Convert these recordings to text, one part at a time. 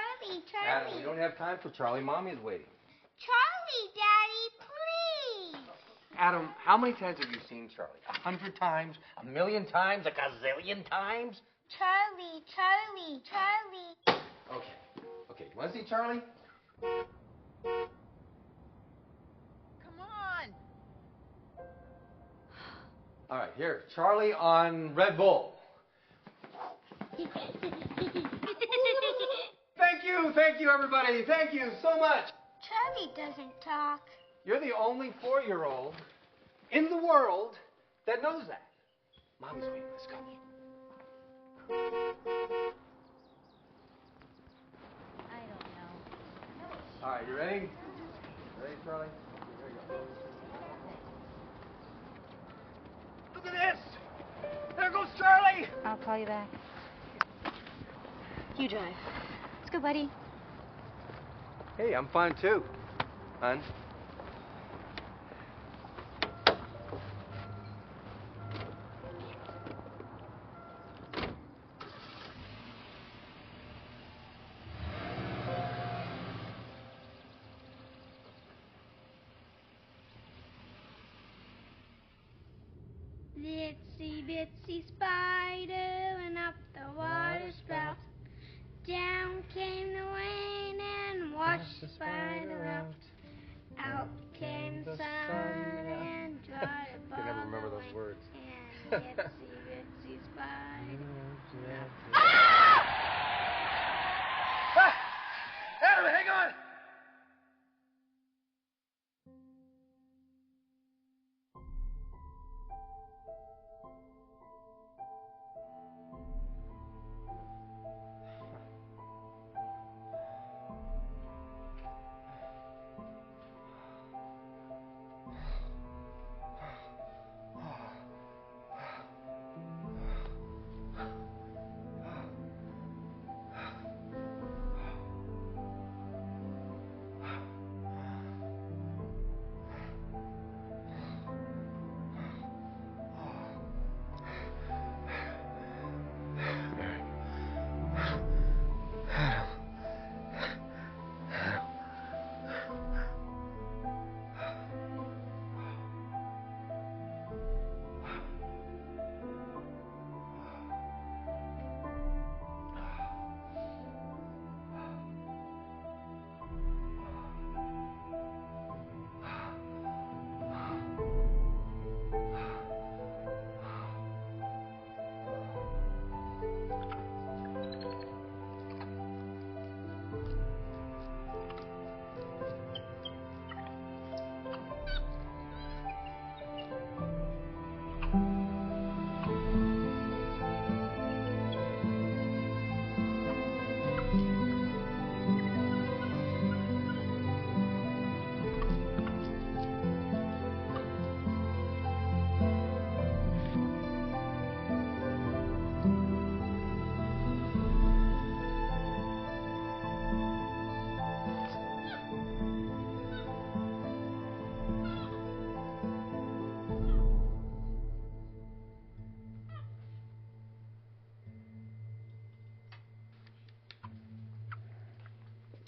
Charlie, Charlie. Adam, we don't have time for Charlie. Mommy's waiting. Charlie, Daddy, please. Adam, how many times have you seen Charlie? 100 times? 1,000,000 times? A gazillion times? Charlie, Charlie, Charlie. Okay, you want to see Charlie? Come on. All right, here, Charlie on Red Bull. Thank you, everybody. Thank you so much. Charlie doesn't talk. You're the only 4-year-old in the world that knows that. Mommy's waiting. Let's go. I don't know. All right, you ready? Ready, Charlie? Here we go. Look at this! There goes Charlie! I'll call you back. You drive. Let's go, buddy. Hey, I'm fine too, hon. Itsy bitsy spider went up the water spout. Down came the rain and washed the spider out. Out came the sun and dried it all. I can never remember those words. And itsy bitsy spider. Adam, hang on!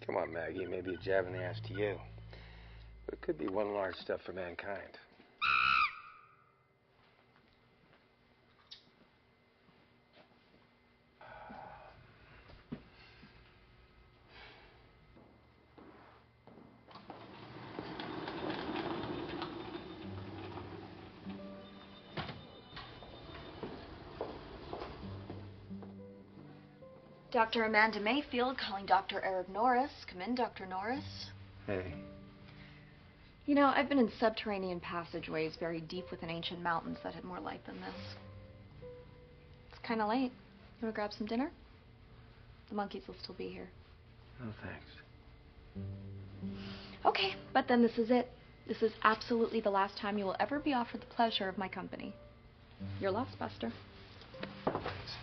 Come on, Maggie. Maybe a jab in the ass to you. But it could be one large step for mankind. Dr. Amanda Mayfield calling Dr. Eric Norris. Come in, Dr. Norris. Hey. You know, I've been in subterranean passageways buried deep within ancient mountains that had more light than this. It's kind of late. You want to grab some dinner? The monkeys will still be here. No, thanks. Okay, but then this is it. This is absolutely the last time you will ever be offered the pleasure of my company. You're lost, Buster. Thanks.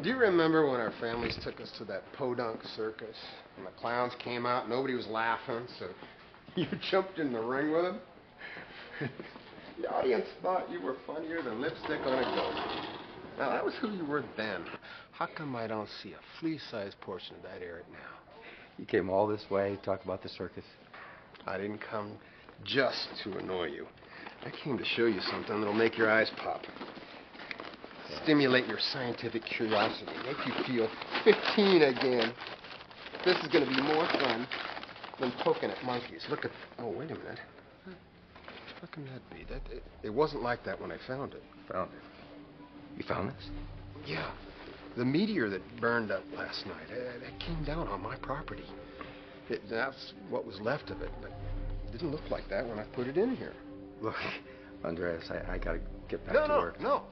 Do you remember when our families took us to that podunk circus? And the clowns came out, nobody was laughing, so you jumped in the ring with them? The audience thought you were funnier than lipstick on a goat. Now, that was who you were then. How come I don't see a flea-sized portion of that Eric now? You came all this way to talk about the circus? I didn't come just to annoy you. I came to show you something that'll make your eyes pop. Stimulate your scientific curiosity. Make you feel 15 again. This is going to be more fun than poking at monkeys. Look at... Oh, wait a minute. How can that be? It wasn't like that when I found it. Found it? You found this? Yeah. The meteor that burned up last night, that came down on my property. That's what was left of it, but it didn't look like that when I put it in here. Look, Andreas, I gotta get back to work. No.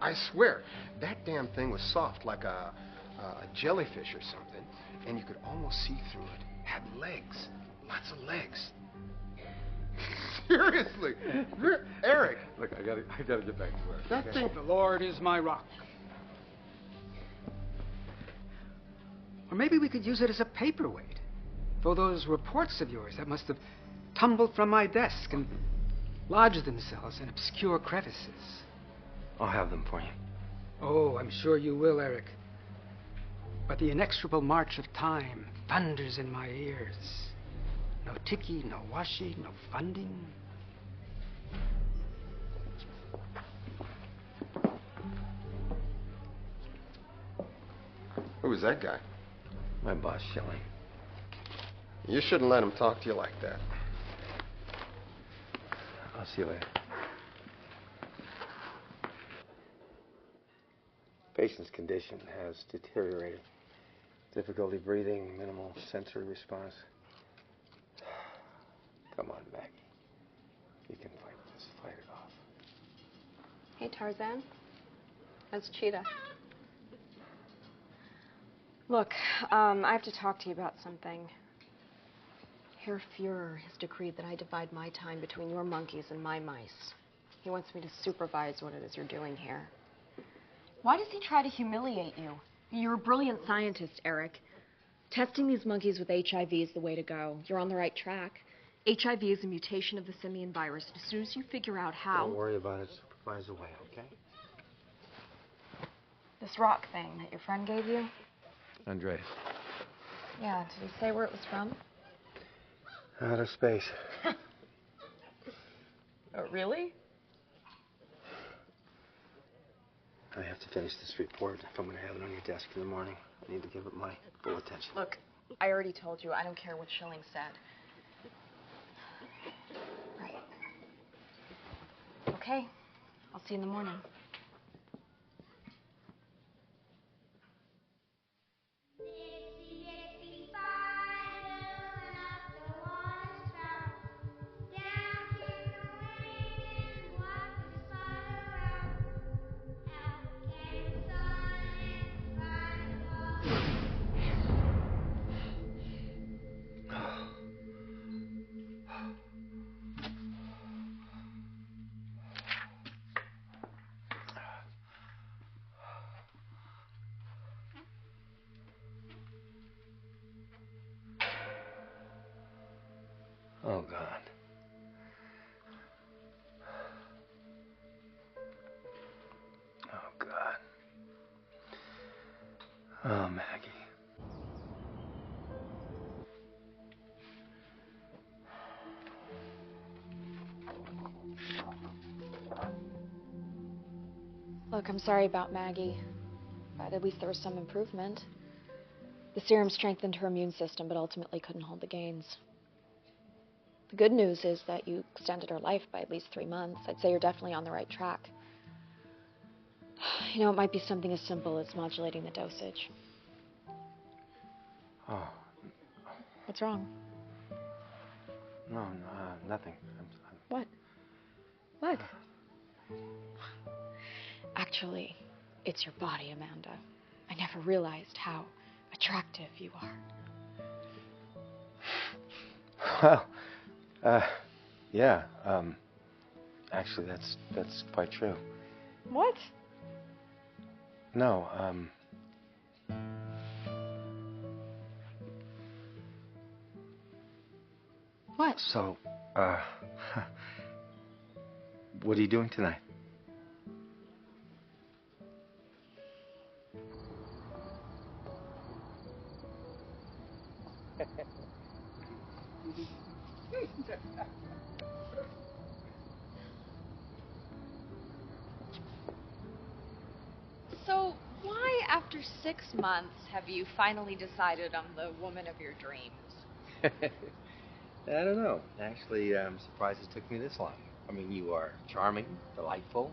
I swear, that damn thing was soft, like a jellyfish or something, and you could almost see through it. Had legs. Lots of legs. Seriously. Eric. Look, I gotta get back to work. That thing... The Lord is my rock. Or maybe we could use it as a paperweight for those reports of yours that must have tumbled from my desk and lodged themselves in obscure crevices. I'll have them for you. Oh, I'm sure you will, Eric. But the inexorable march of time thunders in my ears. No ticky, no washi, no funding. Who was that guy? My boss, Shelley. You shouldn't let him talk to you like that. I'll see you later. Patient's condition has deteriorated. Difficulty breathing, minimal sensory response. Come on, Maggie. You can fight this. Fight it off. Hey, Tarzan. That's Cheetah. Look, I have to talk to you about something. Herr Fuhrer has decreed that I divide my time between your monkeys and my mice. He wants me to supervise what it is you're doing here. Why does he try to humiliate you? You're a brilliant scientist, Eric. Testing these monkeys with HIV is the way to go. You're on the right track. HIV is a mutation of the simian virus, and as soon as you figure out how... Don't worry about it. Supervise away, okay? This rock thing that your friend gave you? Andreas. Yeah, did he say where it was from? Outer space. Oh, really? I have to finish this report if I'm going to have it on your desk in the morning. I need to give it my full attention. Look, I already told you, I don't care what Schilling said. Right. Okay. I'll see you in the morning. Oh, God. Oh, God. Oh, Maggie. Look, I'm sorry about Maggie, but at least there was some improvement. The serum strengthened her immune system, but ultimately couldn't hold the gains. The good news is that you extended her life by at least 3 months. I'd say you're definitely on the right track. You know, it might be something as simple as modulating the dosage. Oh. What's wrong? No, nothing. What? What? Actually, it's your body, Amanda. I never realized how attractive you are. Well, yeah, actually, that's quite true. What? No, What? So, what are you doing tonight? So, why after 6 months have you finally decided I'm the woman of your dreams? I don't know. Actually, I'm surprised it took me this long. I mean, you are charming, delightful,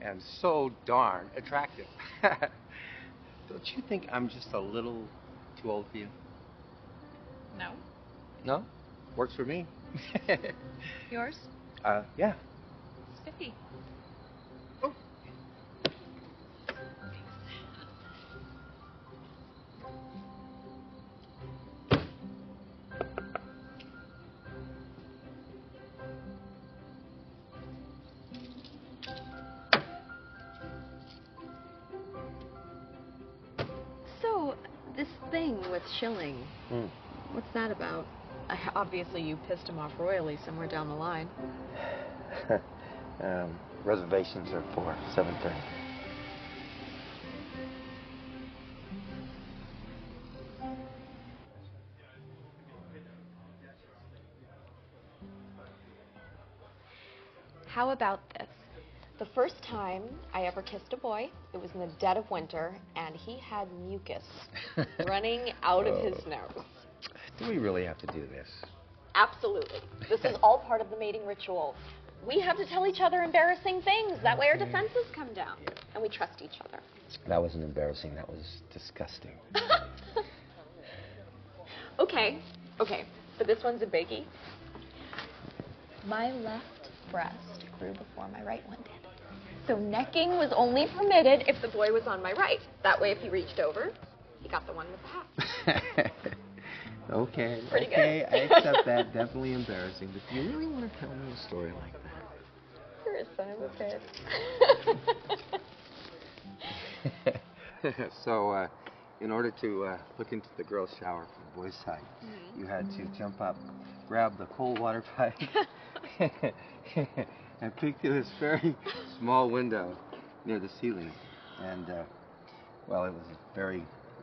and so darn attractive. Don't you think I'm just a little too old for you? No. No? Works for me. Yours? Yeah. It's 50. Oh. So, this thing with Schilling, what's that about? Obviously, you pissed him off royally somewhere down the line. Reservations are for 7:30. How about this? The first time I ever kissed a boy, it was in the dead of winter, and he had mucus running out of his nose. Do we really have to do this? Absolutely. This is all part of the mating ritual. We have to tell each other embarrassing things. That way our defenses come down. And we trust each other. That wasn't embarrassing. That was disgusting. Okay. But this one's a biggie. My left breast grew before my right one did. So necking was only permitted if the boy was on my right. That way if he reached over, he got the one with the hat. Okay, Pretty good. I accept that. Definitely embarrassing. But do you really want to tell me a story like You're a son of a bitch. So, in order to look into the girls' shower from the boys' side, you had to jump up, grab the cold water pipe, and peek through this very small window near the ceiling. And, well, it was a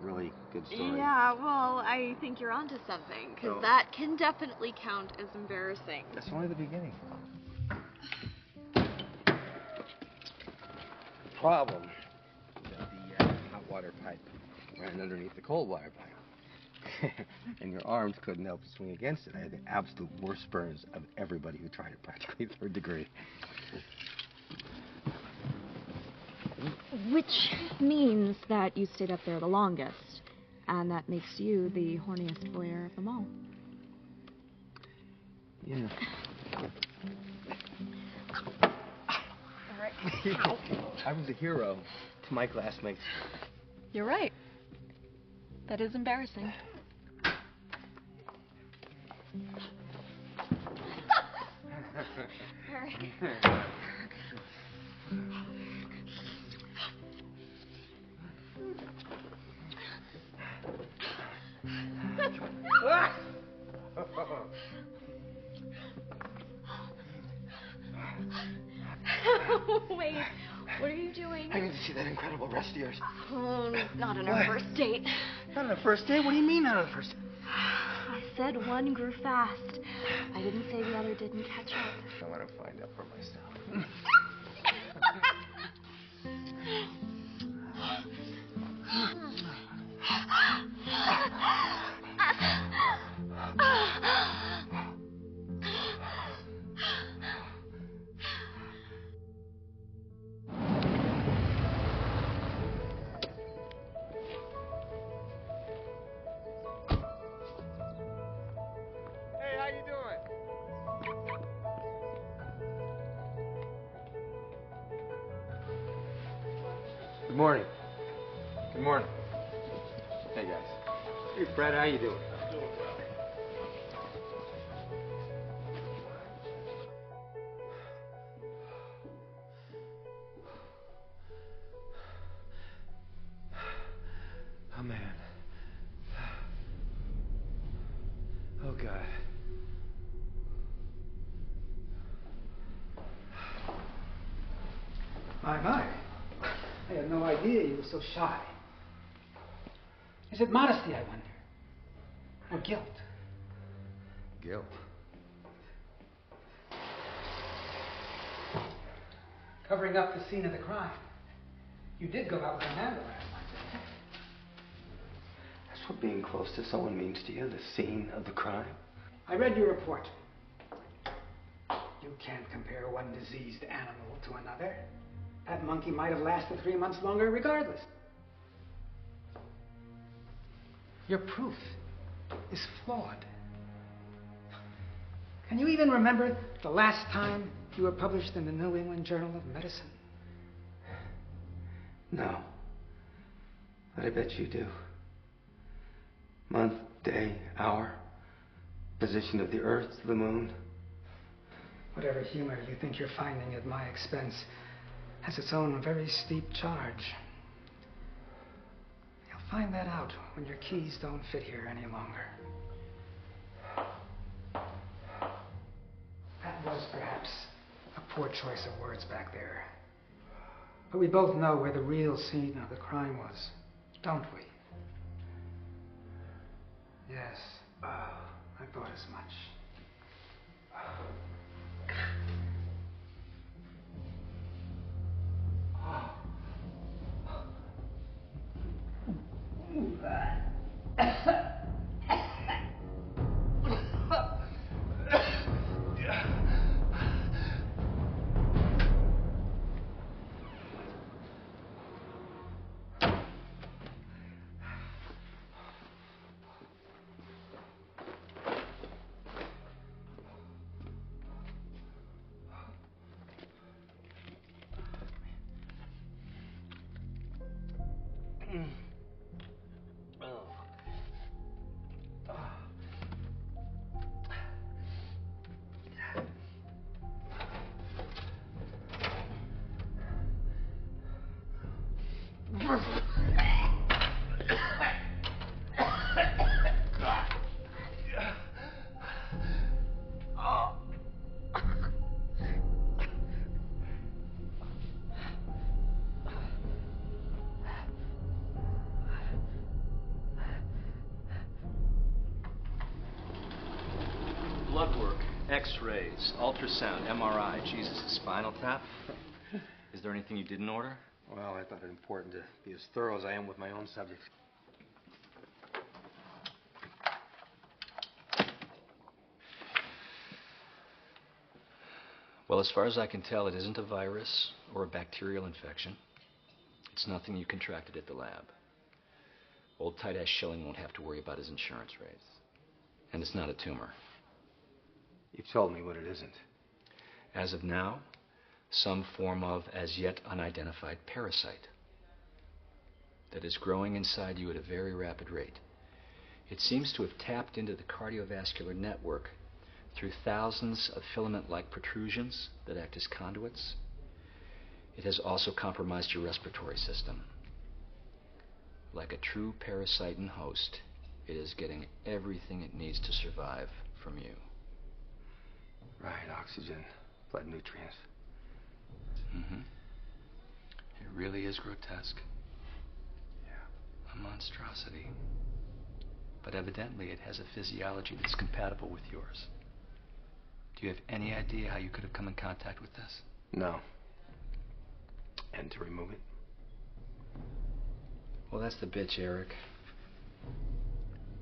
really good story. Yeah, well, I think you're onto something, because that can definitely count as embarrassing. That's only the beginning. Problem that the hot water pipe ran underneath the cold water pipe. And your arms couldn't help but swing against it. I had the absolute worst burns of everybody who tried it, practically 3rd degree. Which means that you stayed up there the longest, and that makes you the horniest voyeur of them all. Yeah. All right. I was a hero to my classmates. You're right. That is embarrassing. Wait, what are you doing? I need to see that incredible breast of yours. Oh, not on our first date. Not on the first date? What do you mean not on the first date? I said one grew fast. I didn't say the other didn't catch up. I want to find out for myself. Hey, how you doing? Good morning. Good morning. Hey, guys. Hey, Fred, how you doing? I'm doing well. Oh, man. Oh, God. idea you were so shy. Is it modesty, I wonder? Or guilt? Guilt. Covering up the scene of the crime. You did go out with Amanda last night, didn't you? That's what being close to someone means to you, the scene of the crime. I read your report. You can't compare one diseased animal to another. That monkey might have lasted 3 months longer regardless. Your proof is flawed. Can you even remember the last time you were published in the New England Journal of Medicine? No. But I bet you do. Month, day, hour, position of the Earth, the Moon. Whatever humor you think you're finding at my expense has its own very steep charge. You'll find that out when your keys don't fit here any longer. That was perhaps a poor choice of words back there. But we both know where the real scene of the crime was, don't we? Yes, I thought as much. Blood work, X-rays, ultrasound, MRI. Jesus, a spinal tap? Is there anything you didn't order? Well, I thought it important to be as thorough as I am with my own subjects. Well, as far as I can tell, it isn't a virus or a bacterial infection. It's nothing you contracted at the lab. Old tight-ass Schilling won't have to worry about his insurance rates. And it's not a tumor. You've told me what it isn't. As of now, some form of as yet unidentified parasite that is growing inside you at a very rapid rate. It seems to have tapped into the cardiovascular network through thousands of filament-like protrusions that act as conduits. It has also compromised your respiratory system. Like a true parasitan host, it is getting everything it needs to survive from you. Right, oxygen, blood nutrients. Mm-hmm. It really is grotesque. Yeah. A monstrosity. But evidently it has a physiology that's compatible with yours. Do you have any idea how you could have come in contact with this? No. And to remove it? Well, that's the bitch, Eric.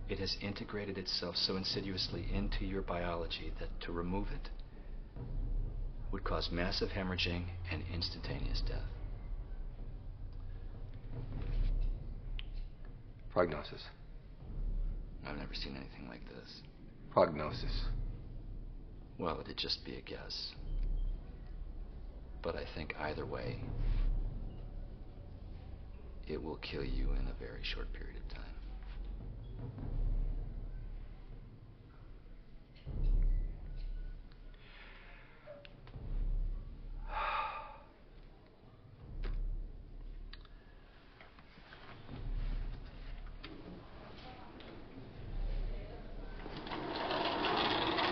It has integrated itself so insidiously into your biology that to remove it would cause massive hemorrhaging and instantaneous death. Prognosis. I've never seen anything like this. Prognosis. Well, it'd just be a guess. But I think either way, it will kill you in a very short period of time.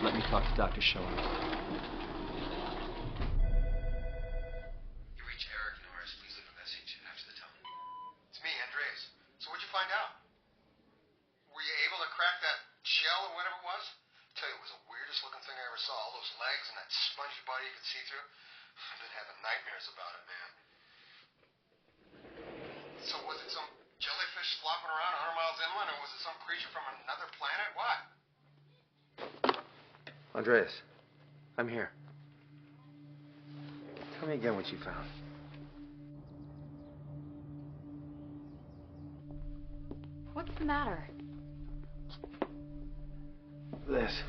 Let me talk to Dr. Schiller. You reach Eric Norris. Please leave a message after the tone. ever saw. All those legs and that spongy body you could see through. I've been having nightmares about it, man. So was it some jellyfish flopping around 100 miles inland, or was it some creature from another planet? What? Andreas, I'm here. Tell me again what you found. What's the matter? This.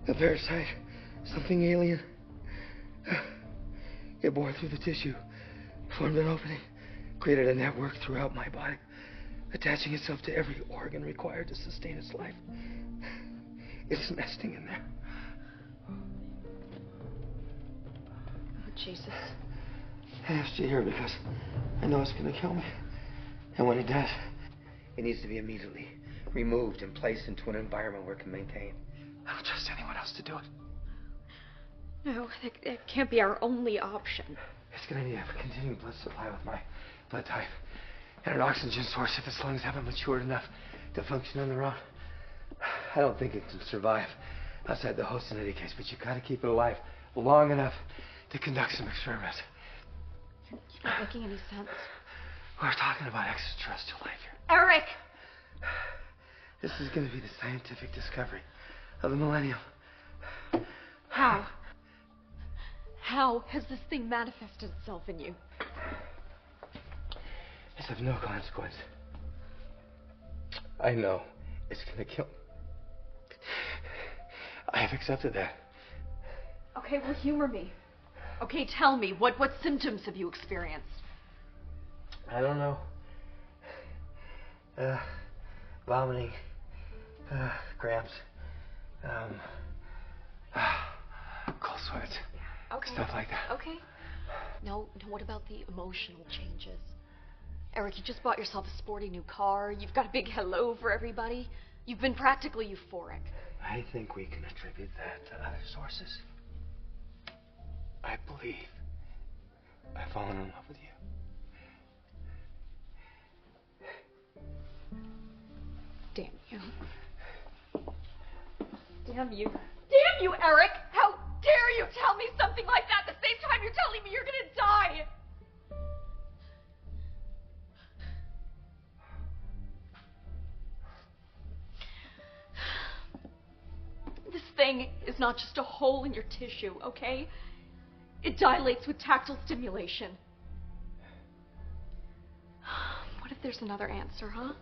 A parasite. Something alien. It bored through the tissue, formed an opening, created a network throughout my body, attaching itself to every organ required to sustain its life. It's nesting in there. Oh, Jesus. I asked you here because I know it's going to kill me. And when it does, it needs to be immediately removed and placed into an environment where it can maintain. I don't trust anyone else to do it. No, that can't be our only option. It's going to need a continued blood supply with my blood type. And an oxygen source if its lungs haven't matured enough to function on their own. I don't think it can survive outside the host in any case, but you've got to keep it alive long enough to conduct some experiments. You're not making any sense. We're talking about extraterrestrial life here. Eric! This is going to be the scientific discovery of the millennium. How? How has this thing manifested itself in you? It's of no consequence. I know it's going to kill me. I have accepted that. Okay, well, humor me. Okay, tell me, what symptoms have you experienced? I don't know. Vomiting, cramps, cold sweats, Okay. stuff like that. Okay. Now, what about the emotional changes? Eric, you just bought yourself a sporty new car. You've got a big hello for everybody. You've been practically euphoric. I think we can attribute that to other sources. I believe I've fallen in love with you. Damn you. Damn you. Damn you, Eric! How dare you tell me something like that at the same time you're telling me you're gonna die! This thing is not just a hole in your tissue, okay? It dilates with tactile stimulation. What if there's another answer, huh?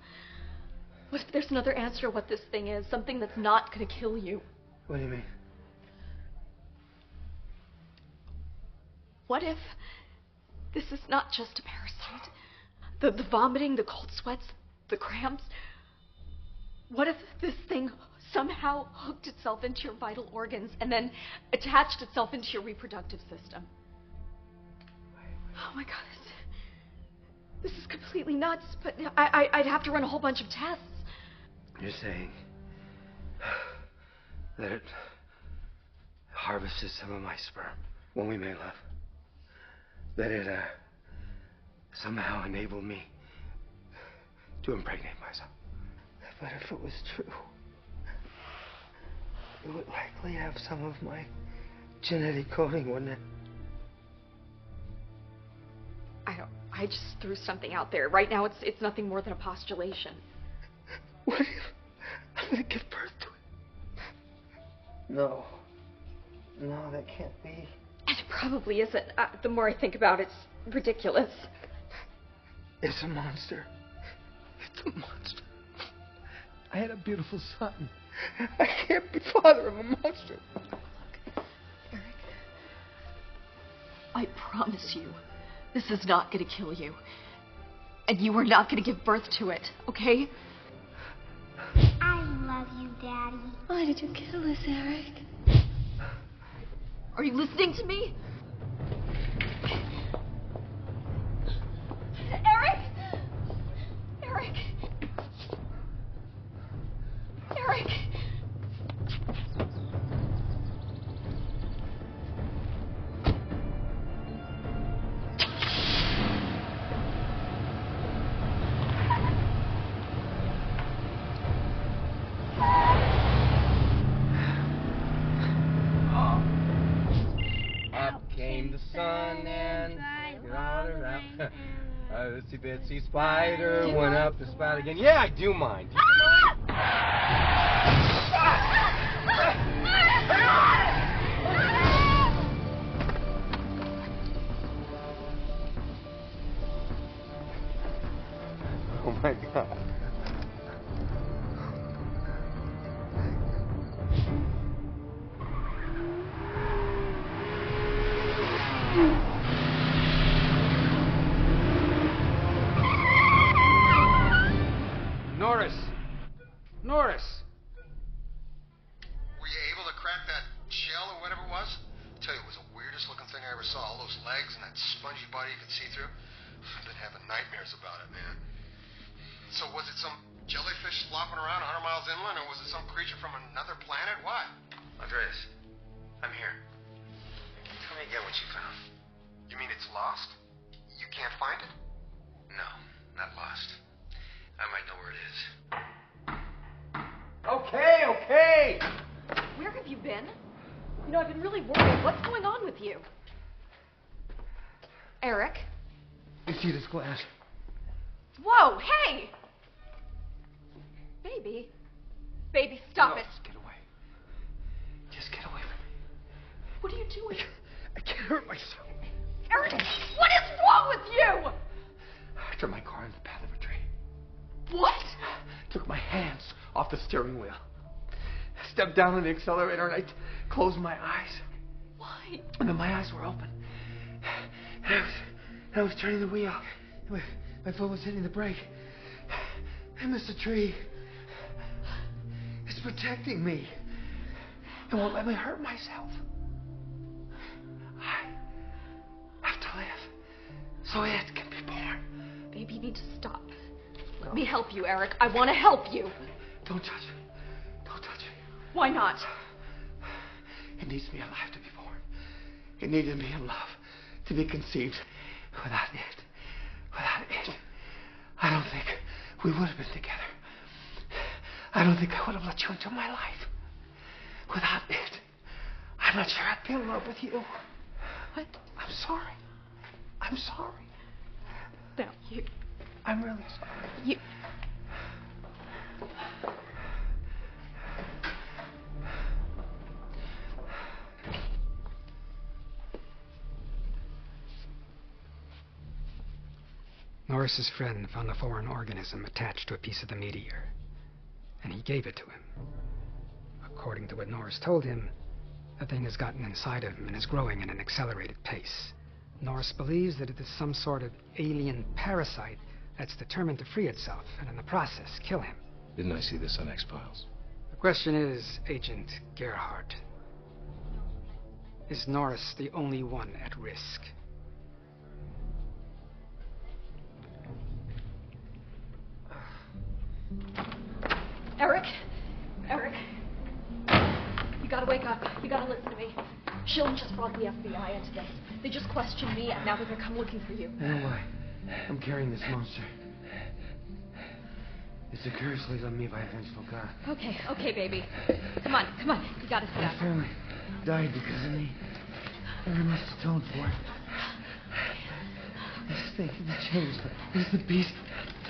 What if there's another answer to what this thing is? Something that's not gonna kill you. What do you mean? What if this is not just a parasite? The vomiting, the cold sweats, the cramps. What if this thing somehow hooked itself into your vital organs and then attached itself into your reproductive system? Oh my God, this is completely nuts, but I'd have to run a whole bunch of tests. You're saying that it harvested some of my sperm when we made love? That it somehow enabled me to impregnate myself? But if it was true, it would likely have some of my genetic coding, wouldn't it? I just threw something out there. Right now, it's nothing more than a postulation. What if I'm gonna give birth to it? No, that can't be. And it probably isn't. The more I think about it, it's ridiculous. It's a monster. It's a monster. I had a beautiful son. I can't be father of a monster. Look, Eric, I promise you, this is not going to kill you. And you are not going to give birth to it, okay? I love you, Daddy. Why did you kill us, Eric? Are you listening to me? Eric! Eric! Eric! Up came the sun and all around. A itsy bitsy spider went up the spout again. Yeah, I do mind. Do you mind? Oh my God. Norris! Were you able to crack that shell or whatever it was? I tell you, it was the weirdest looking thing I ever saw. All those legs and that spongy body you could see through. I've been having nightmares about it, man. So was it some jellyfish flopping around 100 miles inland, or was it some creature from another planet? What? Andreas, I'm here. Tell me again what you found. You mean it's lost? You can't find it? No, not lost. I might know where it is. Okay. Where have you been? You know, I've been really worried. What's going on with you? Eric? You see this glass? Whoa, hey! Baby. Baby, stop it. Just get away. Just get away from me. What are you doing? I can't hurt myself. Eric, what is wrong with you? I turned my car in the path of a tree. What? Took my hands off the steering wheel. Stepped down on the accelerator and I closed my eyes. Why? And then my eyes were open. And I was turning the wheel. My foot was hitting the brake. I missed a tree. It's protecting me. It won't let me hurt myself. I have to live so it can be born. Baby, you need to stop. Let me help you, Eric. I want to help you. Don't touch me. Don't touch me. Why not? It needs me alive to be born. It needed me in love to be conceived. Without it, I don't think we would have been together. I don't think I would have let you into my life. Without it, I'm not sure I'd be in love with you. What? I'm sorry. I'm sorry. No, you... I'm really sorry. You... Norris's friend found a foreign organism attached to a piece of the meteor, and he gave it to him. According to what Norris told him, the thing has gotten inside of him and is growing at an accelerated pace. Norris believes that it is some sort of alien parasite that's determined to free itself and in the process kill him. Didn't I see this on X-Files? The question is, Agent Gerhardt, is Norris the only one at risk? Eric? You gotta wake up. You gotta listen to me. Schilling just brought the FBI into this. They just questioned me, and now they're gonna come looking for you. I know why. I'm carrying this monster. It's a curse laid on me by a vengeful God. Okay, baby. Come on. You gotta sit My down. family died because of me. And I must atone for it. This thing, the change, is the beast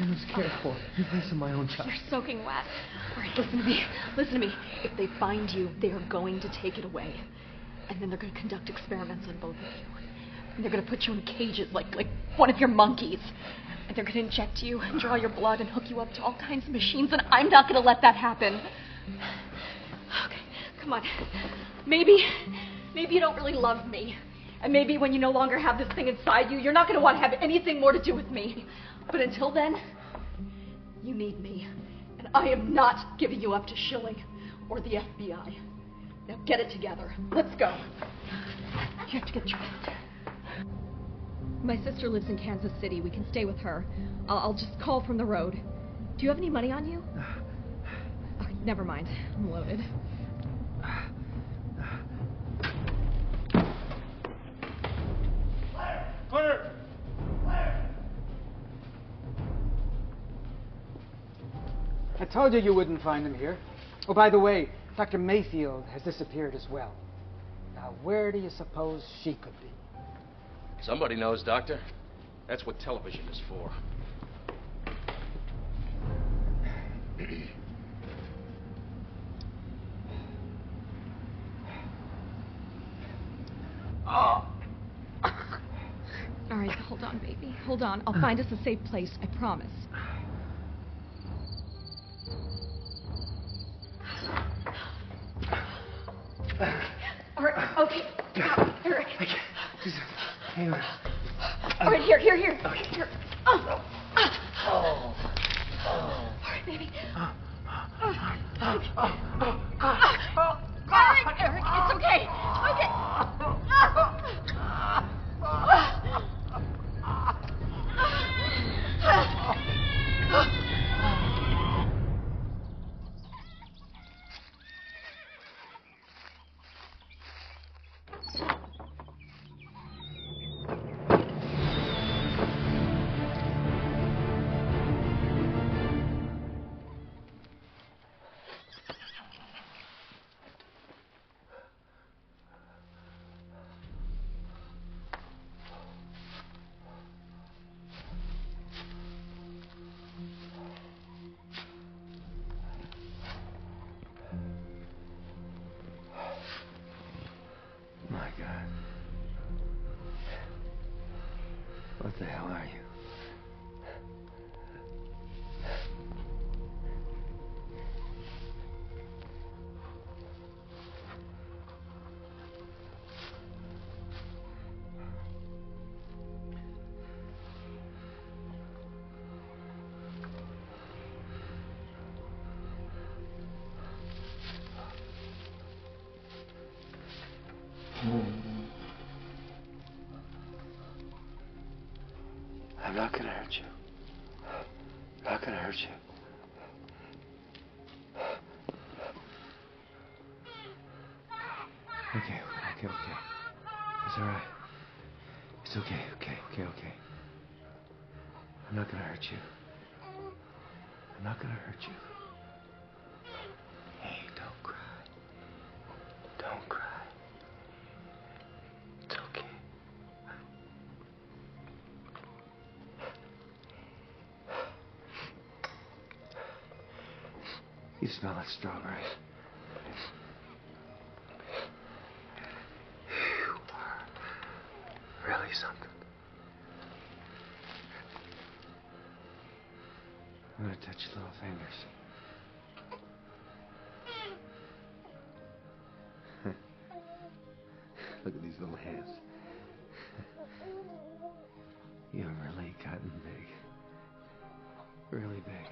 I must care for in place of my own child. You're soaking wet. All right, listen to me. If they find you, they are going to take it away. And then they're going to conduct experiments on both of you. And they're going to put you in cages like one of your monkeys. And they're going to inject you and draw your blood and hook you up to all kinds of machines. And I'm not going to let that happen. Okay, come on. Maybe you don't really love me. And maybe when you no longer have this thing inside you, you're not going to want to have anything more to do with me. But until then, you need me. And I am not giving you up to Schilling or the FBI. Now get it together. Let's go. You have to get dressed. My sister lives in Kansas City. We can stay with her. I'll just call from the road. Do you have any money on you? Oh, never mind. I'm loaded. Clear! I told you wouldn't find him here. Oh, by the way, Dr. Mayfield has disappeared as well. Now, where do you suppose she could be? Somebody knows, Doctor. That's what television is for. All right, hold on, baby. Hold on. I'll find us a safe place, I promise. All right, okay. Eric. Hang on. All right, here. Okay. Here. Oh. All right, baby. Eric, it's okay. My God. What the hell are you? I'm not gonna hurt you. I'm not gonna hurt you. Okay. It's all right. It's okay. I'm not gonna hurt you. I'm not gonna hurt you. Hey, don't cry. Don't cry. It's okay. You smell like strawberries. You are really something. I'm gonna touch your little fingers. Look at these little hands. You're really gotten big. Really big.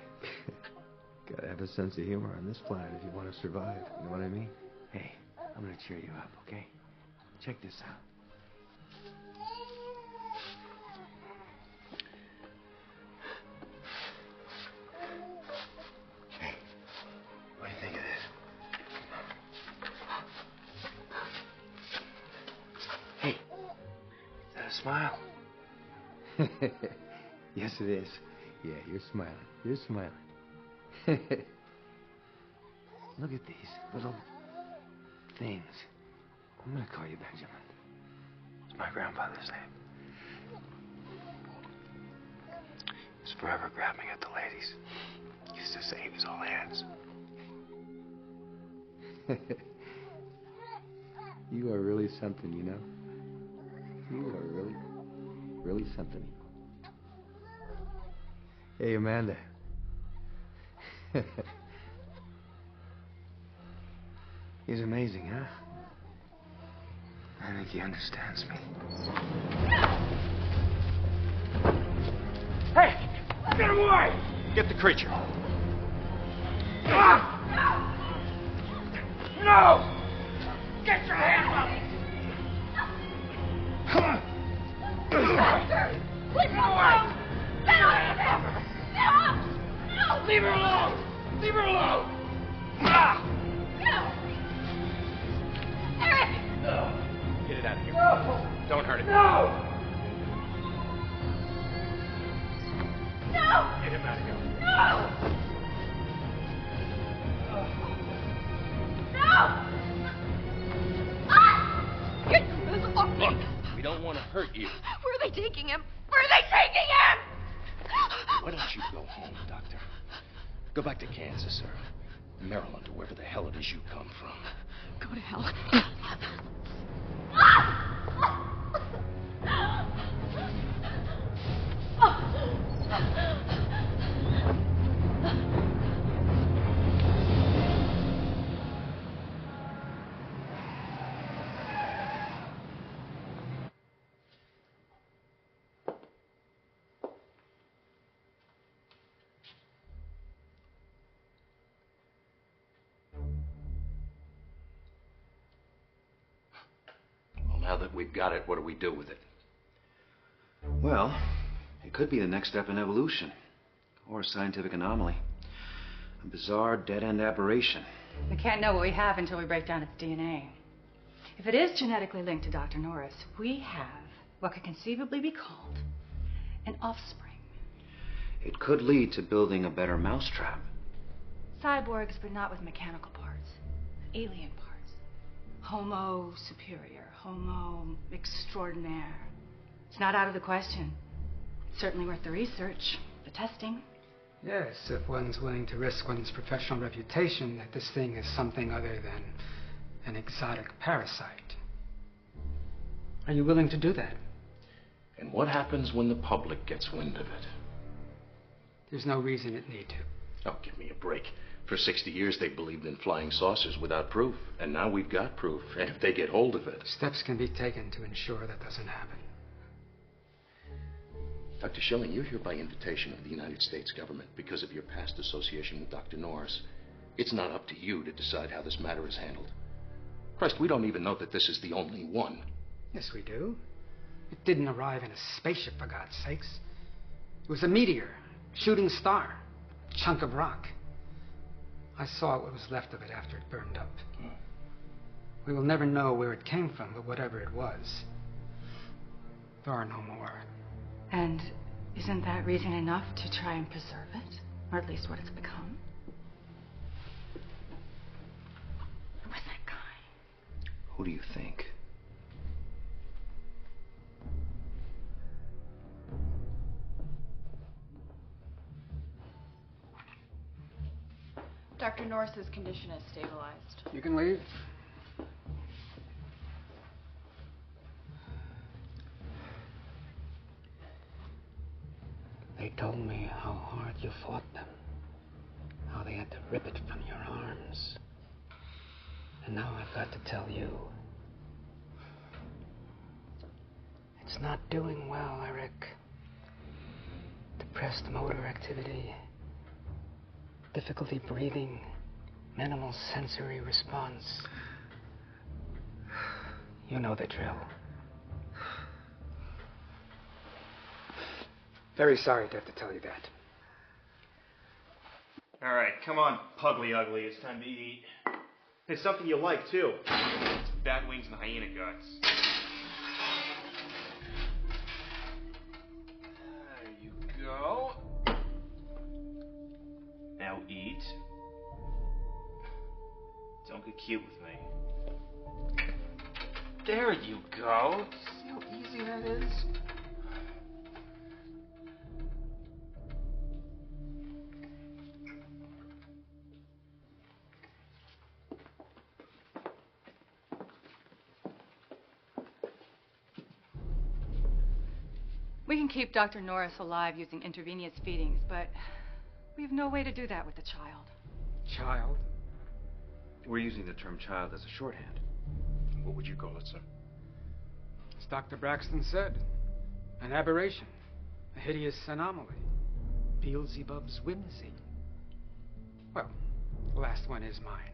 Gotta have a sense of humor on this planet if you want to survive. You know what I mean? Hey, I'm gonna cheer you up, okay? Check this out. Hey, what do you think of this? Hey, is that a smile? Yes, it is. Yeah, you're smiling. You're smiling. Look at these little things. I'm gonna call you Benjamin. It's my grandfather's name. He was forever grabbing at the ladies. He used to say he was all hands. You are really something, you know? You are really something. Hey, Amanda. He's amazing, huh? I think he understands me. Hey! Get him away! Get the creature. No! Get your hands up! Leave her alone! Get off of him! Get off! No! Leave her alone! Leave her alone! No! Eric! Get it out of here. No! Don't hurt it. No! No! Get him out of here. No! No! Ah! don't want to hurt you. Where are they taking him? Where are they taking him? Why don't you go home, Doctor? Go back to Kansas or Maryland or wherever the hell it is you come from. Go to hell. Well, now that we've got it, what do we do with it? Well, it could be the next step in evolution, or a scientific anomaly. A bizarre, dead-end aberration. We can't know what we have until we break down its DNA. If it is genetically linked to Dr. Norris, we have what could conceivably be called an offspring. It could lead to building a better mousetrap. Cyborgs, but not with mechanical parts. Alien parts. Homo superior. Homo extraordinaire. It's not out of the question. It's certainly worth the research, the testing. Yes, if one's willing to risk one's professional reputation that this thing is something other than an exotic parasite. Are you willing to do that? And what happens when the public gets wind of it? There's no reason it need to. Oh, give me a break. For 60 years they believed in flying saucers without proof. And now we've got proof. And if they get hold of it... Steps can be taken to ensure that doesn't happen. Dr. Schilling, you're here by invitation of the United States government because of your past association with Dr. Norris. It's not up to you to decide how this matter is handled. Christ, we don't even know that this is the only one. Yes, we do. It didn't arrive in a spaceship, for God's sakes. It was a meteor, shooting star, chunk of rock. I saw what was left of it after it burned up. We will never know where it came from, but whatever it was, there are no more. And isn't that reason enough to try and preserve it? Or at least what it's become? Who was that guy? Who do you think? Dr. Norris's condition is stabilized. You can leave. They told me how hard you fought them, how they had to rip it from your arms. And now I've got to tell you, it's not doing well, Eric. Depressed motor activity, difficulty breathing, minimal sensory response. You know the drill. Very sorry to have to tell you that. All right, come on, Pugly Ugly. It's time to eat. It's something you like, too. It's bat wings and hyena guts. There you go. Now eat. Don't get cute with me. There you go. See how easy that is? We can keep Dr. Norris alive using intravenous feedings, but we have no way to do that with the child. Child? We're using the term child as a shorthand. What would you call it, sir? As Dr. Braxton said, an aberration, a hideous anomaly, Beelzebub's whimsy. Well, the last one is mine.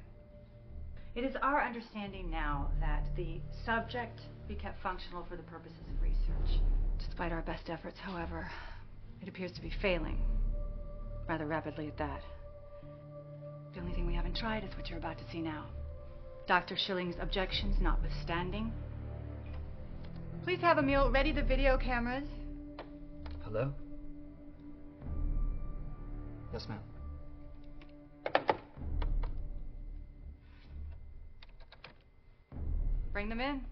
It is our understanding now that the subject be kept functional for the purposes of research. Despite our best efforts, however, it appears to be failing. Rather rapidly at that. The only thing we haven't tried is what you're about to see now. Dr. Schilling's objections notwithstanding. Please have Emil ready the video cameras. Hello? Yes, ma'am. Bring them in.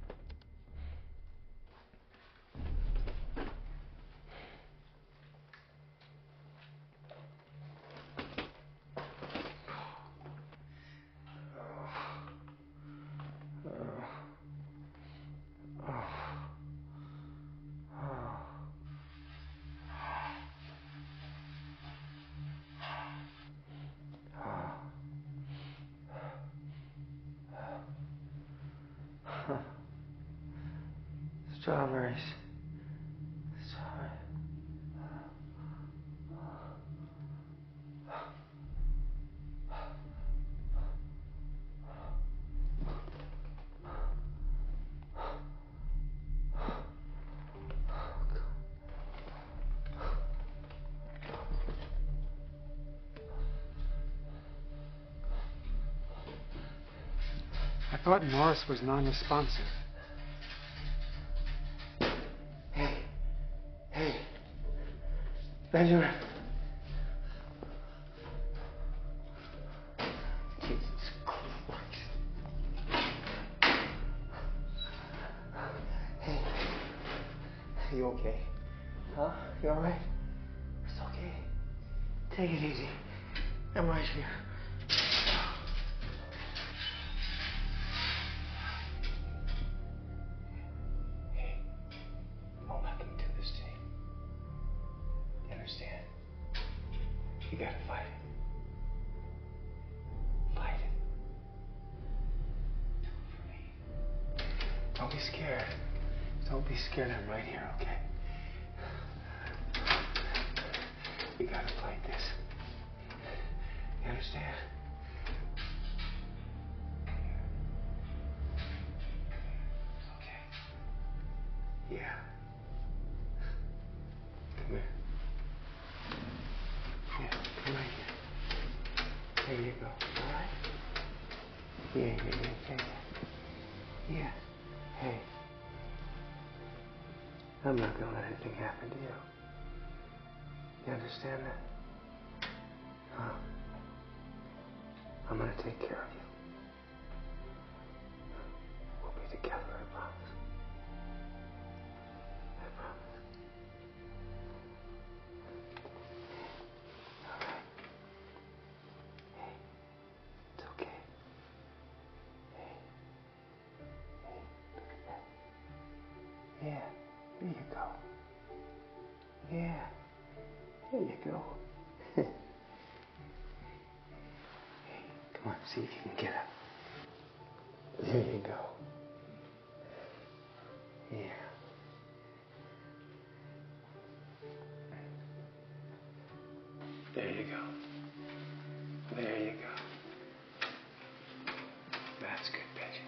Strawberries. Strawberries. I thought Norris was non-responsive. Hey, Benjamin. Jesus Christ. Hey, you okay? Huh? You all right? It's okay. Take it easy. I'm right here. You gotta fight it. Fight it. Do it for me. Don't be scared. Don't be scared. I'm right here, okay? You gotta fight this. You understand? Okay. Yeah. Come here. Yeah, come right here. There you go. All right? Yeah. Yeah. Hey. I'm not gonna let anything happen to you. You understand that? Huh? I'm gonna take care of you. We'll be together, I promise. I promise. It's okay. Yeah, there you go. Yeah, there you go. Come on, see if you can get up. There you go. Yeah. There you go. There you go. That's good, Benji.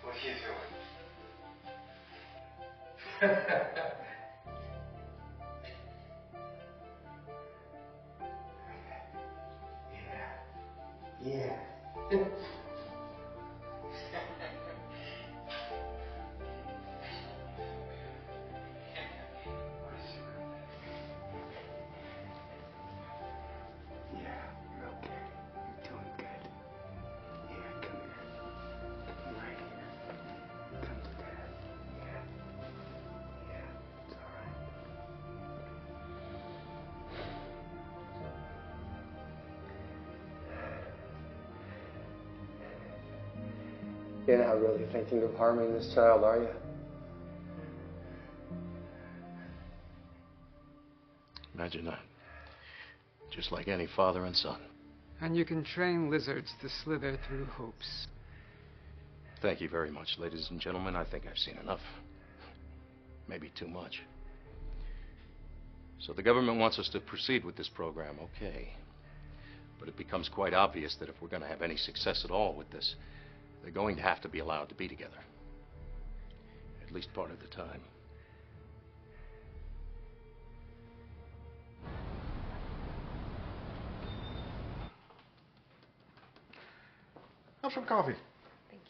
What are you doing? Yeah. You're okay. You're doing good. Yeah, come here. Come right here. Come to Dad. Yeah, it's all right. You're not really thinking of harming this child, are you? Imagine that. Just like any father and son. And you can train lizards to slither through hoops. Thank you very much, ladies and gentlemen. I think I've seen enough. Maybe too much. So the government wants us to proceed with this program, okay. But it becomes quite obvious that if we're going to have any success at all with this, they're going to have to be allowed to be together. At least part of the time. Have some coffee. Thank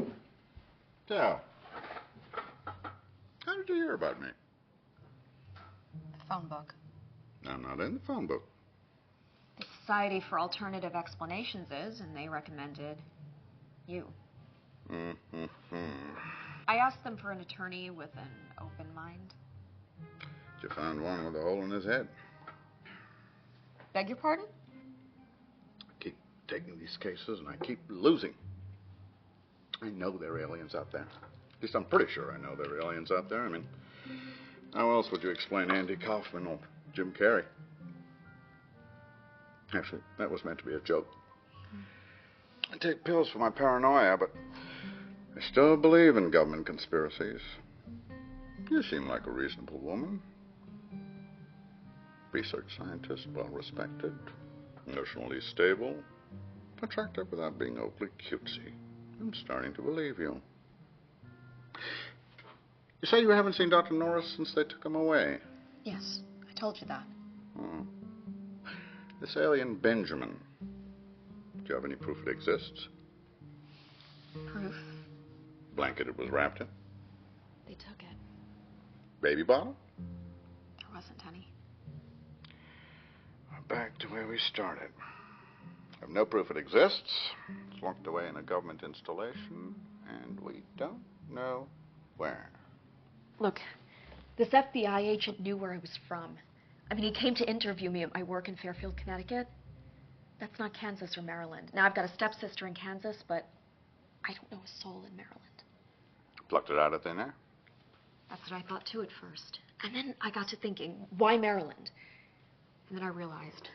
you. So, how did you hear about me? The phone book. I'm not in the phone book. The Society for Alternative Explanations is, and they recommended you. I asked them for an attorney with an open mind. You found one with a hole in his head. Beg your pardon? taking these cases, and I keep losing. I know there are aliens out there. At least I'm pretty sure I know there are aliens out there. I mean, how else would you explain Andy Kaufman or Jim Carrey? Actually, that was meant to be a joke. I take pills for my paranoia, but I still believe in government conspiracies. You seem like a reasonable woman. Research scientist, well respected, emotionally stable, attractive without being overly cutesy. I'm starting to believe you. You say you haven't seen Dr. Norris since they took him away? Yes, I told you that. Oh. This alien Benjamin, do you have any proof it exists? Proof? Blanket it was wrapped in? They took it. Baby bottle? There wasn't any. We're back to where we started. I have no proof it exists. It's locked away in a government installation, and we don't know where. Look, this FBI agent knew where I was from. I mean, he came to interview me at my work in Fairfield, Connecticut. That's not Kansas or Maryland. Now, I've got a stepsister in Kansas, but I don't know a soul in Maryland. Plucked it out of thin air? That's what I thought, too, at first. And then I got to thinking, why Maryland? And then I realized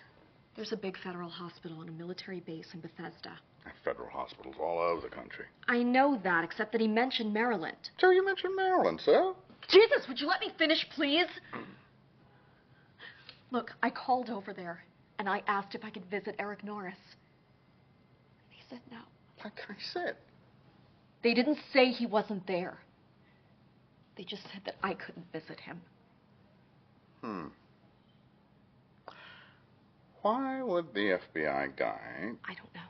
there's a big federal hospital and a military base in Bethesda. Federal hospitals all over the country. I know that, except that he mentioned Maryland. So you mentioned Maryland, sir? Jesus, would you let me finish, please? Look, I called over there, and I asked if I could visit Eric Norris. They said no. Like I said. They didn't say he wasn't there. They just said that I couldn't visit him. Why would the FBI guy... I don't know.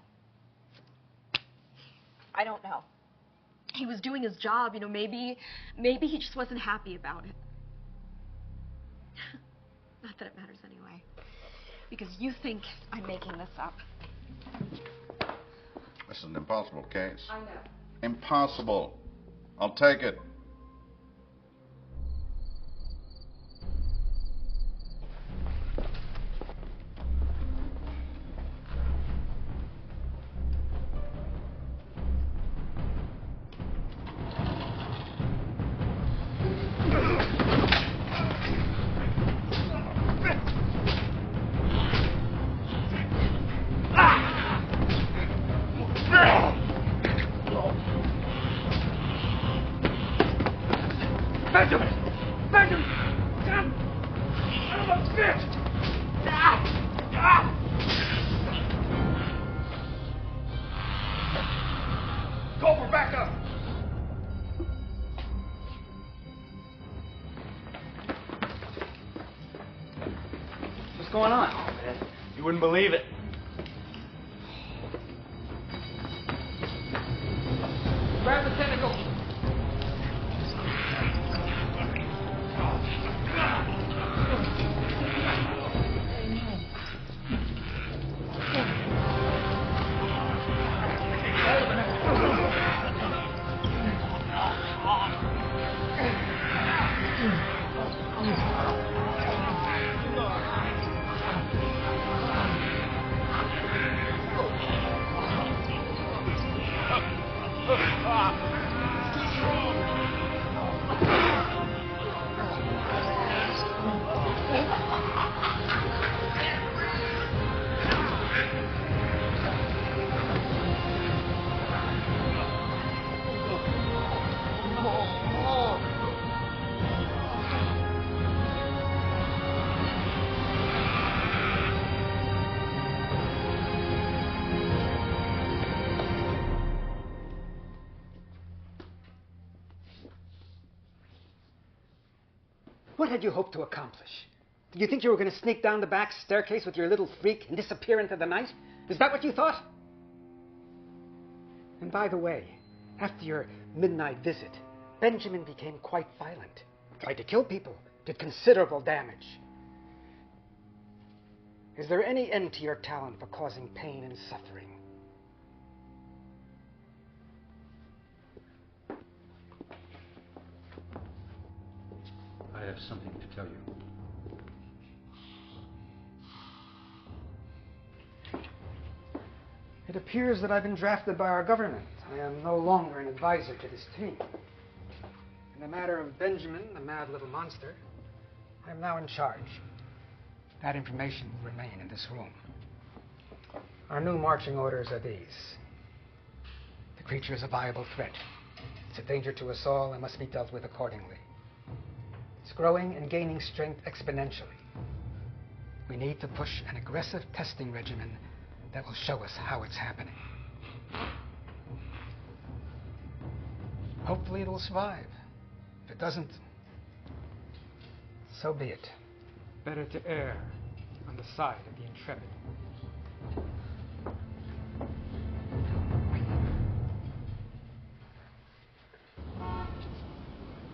I don't know. He was doing his job, you know, maybe he just wasn't happy about it. Not that it matters anyway. Because you think I'm making this up. This is an impossible case. I know. Impossible. I'll take it. What's going on? Oh, man. You wouldn't believe it. Grab the tentacle. What had you hoped to accomplish? Did you think you were going to sneak down the back staircase with your little freak and disappear into the night? Is that what you thought? And by the way, after your midnight visit, Benjamin became quite violent. Tried to kill people, did considerable damage. Is there any end to your talent for causing pain and suffering? I have something to tell you. It appears that I've been drafted by our government. I am no longer an advisor to this team. In the matter of Benjamin, the mad little monster, I am now in charge. That information will remain in this room. Our new marching orders are these. The creature is a viable threat. It's a danger to us all and must be dealt with accordingly. It's growing and gaining strength exponentially. We need to push an aggressive testing regimen that will show us how it's happening. Hopefully it will survive. If it doesn't, so be it. Better to err on the side of the intrepid.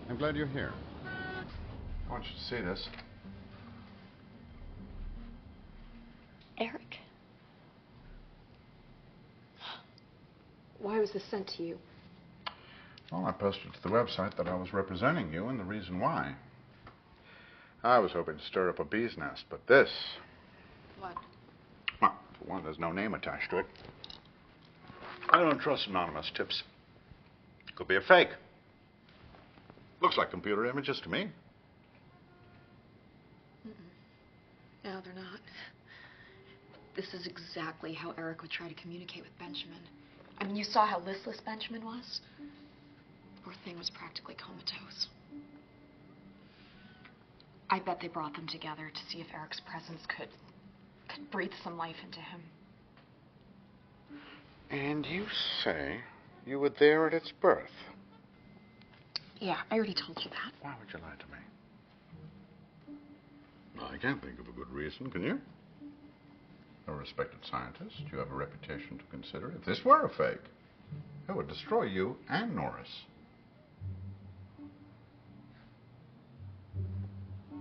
I'm glad you're here. I want you to see this. Eric? Why was this sent to you? Well, I posted to the website that I was representing you and the reason why. I was hoping to stir up a bee's nest, but this... What? Well, for one, there's no name attached to it. I don't trust anonymous tips. Could be a fake. Looks like computer images to me. No, they're not. This is exactly how Eric would try to communicate with Benjamin. I mean, you saw how listless Benjamin was? The poor thing was practically comatose. I bet they brought them together to see if Eric's presence could breathe some life into him. And you say you were there at its birth? Yeah, I already told you that. Why would you lie to me? Well, I can't think of a good reason, can you? A respected scientist, you have a reputation to consider. If this were a fake, it would destroy you and Norris.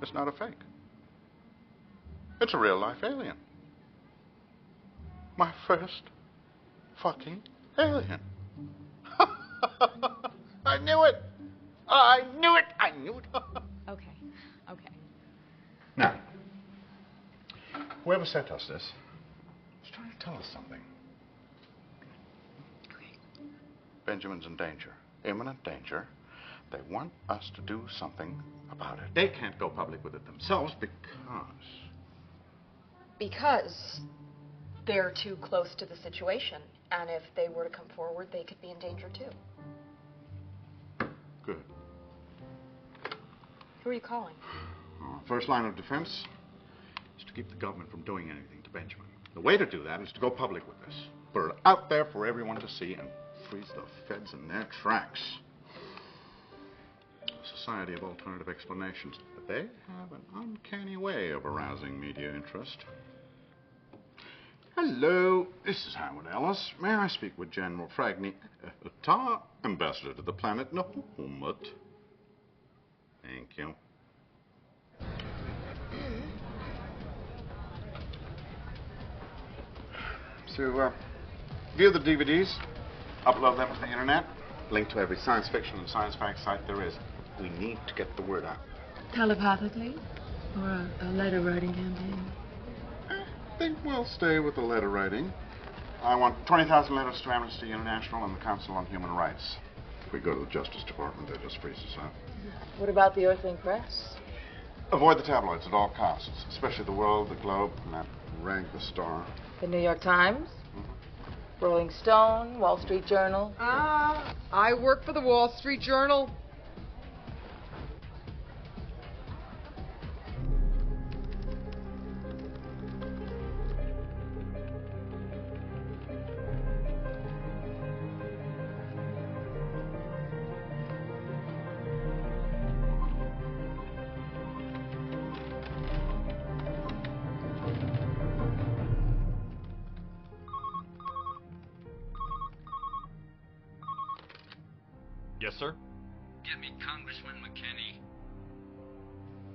It's not a fake. It's a real-life alien. My first fucking alien. I knew it! I knew it! I knew it! Okay. Now, whoever sent us this is trying to tell us something. Benjamin's in danger. Imminent danger. They want us to do something about it. They can't go public with it themselves Because they're too close to the situation, and if they were to come forward, they could be in danger too. Good. Who are you calling? Our first line of defense is to keep the government from doing anything to Benjamin. The way to do that is to go public with this. Put it out there for everyone to see and freeze the feds in their tracks. The Society of Alternative Explanations. But they have an uncanny way of arousing media interest. Hello, this is Howard Ellis. May I speak with General Fragni, Tar, Ambassador to the planet Nahumut? Thank you. So, view the DVDs, upload them to the internet, link to every science fiction and science fact site there is. We need to get the word out. Telepathically? Or a letter writing campaign? I think we'll stay with the letter writing. I want 20,000 letters to Amnesty International and the Council on Human Rights. If we go to the Justice Department, they just freeze us out. What about the Earthling Press? Avoid the tabloids at all costs, especially the World, the Globe, and that rag the Star. The New York Times? Rolling Stone? Wall Street Journal? I work for the Wall Street Journal. Yes, sir? Get me Congressman McKinney.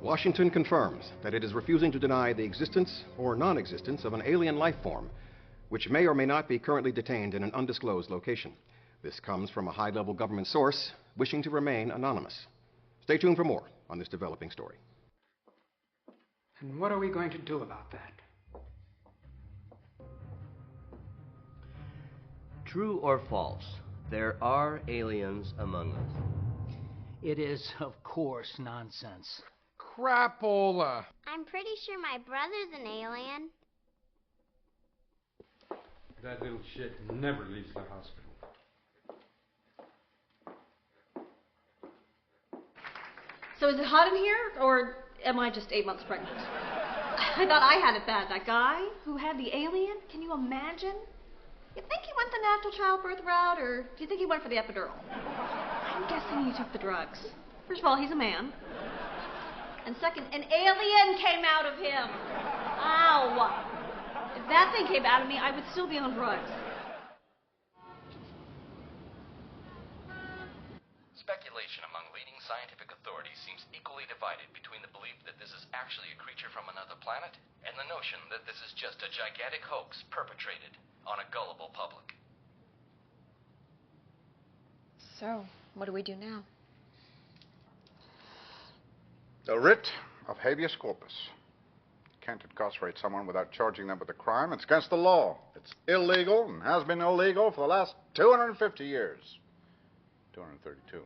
Washington confirms that it is refusing to deny the existence or non-existence of an alien life form, which may or may not be currently detained in an undisclosed location. This comes from a high-level government source wishing to remain anonymous. Stay tuned for more on this developing story. And what are we going to do about that? True or false? There are aliens among us. It is, of course, nonsense. Crapola. I'm pretty sure my brother's an alien. That little shit never leaves the hospital. So is it hot in here, or am I just 8 months pregnant? I thought I had it bad. That guy who had the alien, can you imagine? You think he went the natural childbirth route, or do you think he went for the epidural? I'm guessing he took the drugs. First of all, he's a man. And second, an alien came out of him. Ow! If that thing came out of me, I would still be on drugs. Speculation among leading scientific authorities seems equally divided between the belief that this is actually a creature from another planet and the notion that this is just a gigantic hoax perpetrated on a gullible public. So, what do we do now? The writ of habeas corpus. Can't incarcerate someone without charging them with a crime. It's against the law. It's illegal and has been illegal for the last 250 years. 232.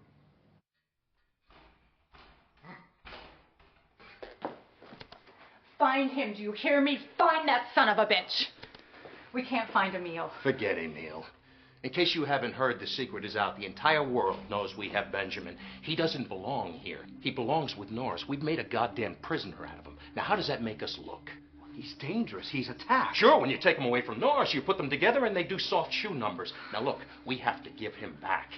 Find him, do you hear me? Find that son of a bitch. We can't find Emil. Forget Emil. In case you haven't heard, the secret is out. The entire world knows we have Benjamin. He doesn't belong here. He belongs with Norris. We've made a goddamn prisoner out of him. Now, how does that make us look? He's dangerous. He's attacked. Sure, when you take him away from Norris, you put them together and they do soft shoe numbers. Now, look, we have to give him back.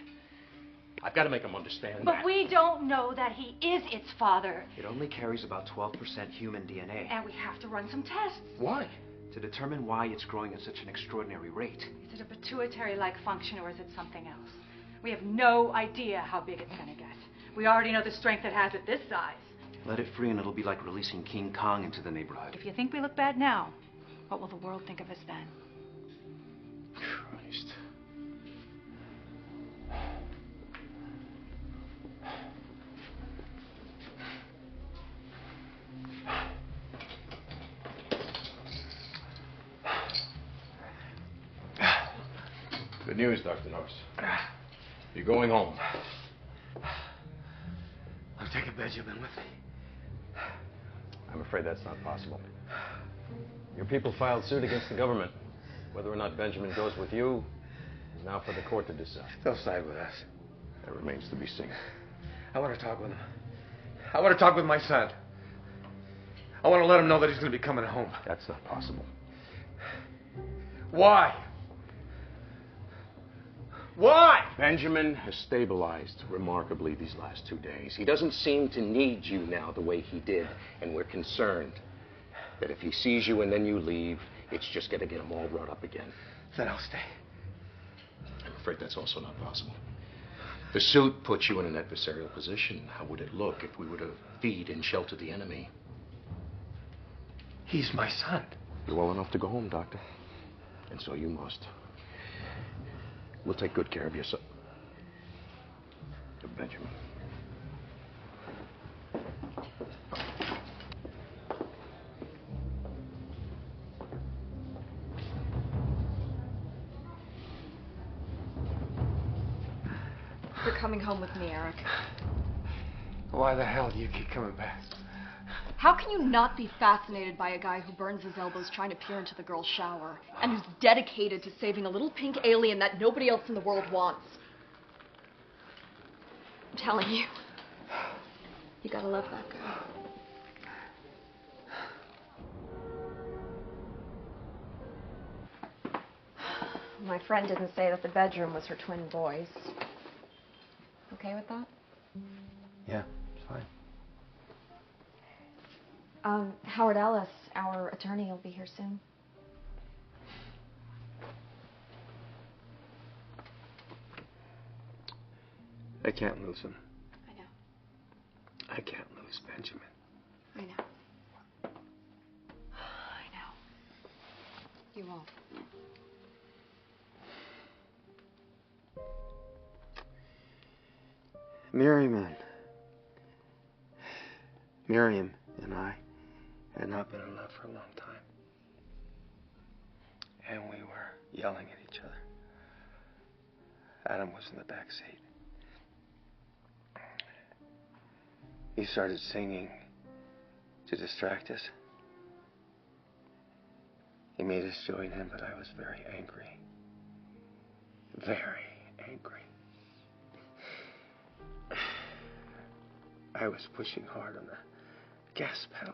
I've got to make him understand But that. we don't know that he is its father. It only carries about 12% human DNA. And we have to run some tests. Why? To determine why it's growing at such an extraordinary rate. Is it a pituitary-like function or is it something else? We have no idea how big it's going to get. We already know the strength it has at this size. Let it free and it'll be like releasing King Kong into the neighborhood. If you think we look bad now, what will the world think of us then? Christ. Good news, Dr. Norris. You're going home. I'm taking Benjamin with me. I'm afraid that's not possible. Your people filed suit against the government. Whether or not Benjamin goes with you is now for the court to decide. They'll side with us. That remains to be seen. I want to talk with him. I want to talk with my son. I want to let him know that he's going to be coming home. That's not possible. Why? Why? Benjamin has stabilized remarkably these last 2 days. He doesn't seem to need you now the way he did, and we're concerned that if he sees you and then you leave, it's just going to get him all wrought up again. Then I'll stay. I'm afraid that's also not possible. The suit puts you in an adversarial position. How would it look if we were to feed and shelter the enemy? He's my son. You're well enough to go home, Doctor. And so you must. We'll take good care of your son. Benjamin. You're coming home with me, Eric. Why the hell do you keep coming back? How can you not be fascinated by a guy who burns his elbows trying to peer into the girl's shower and who's dedicated to saving a little pink alien that nobody else in the world wants? I'm telling you, you gotta love that guy. My friend didn't say that the bedroom was her twin boys. Okay with that? Yeah, it's fine. Howard Ellis, our attorney, will be here soon. I can't lose him. I know. I can't lose Benjamin. I know. I know. You won't. Miriam and I had not been in love for a long time. And we were yelling at each other. Adam was in the back seat. He started singing to distract us. He made us join him, but I was very angry. Very angry. I was pushing hard on the gas pedal,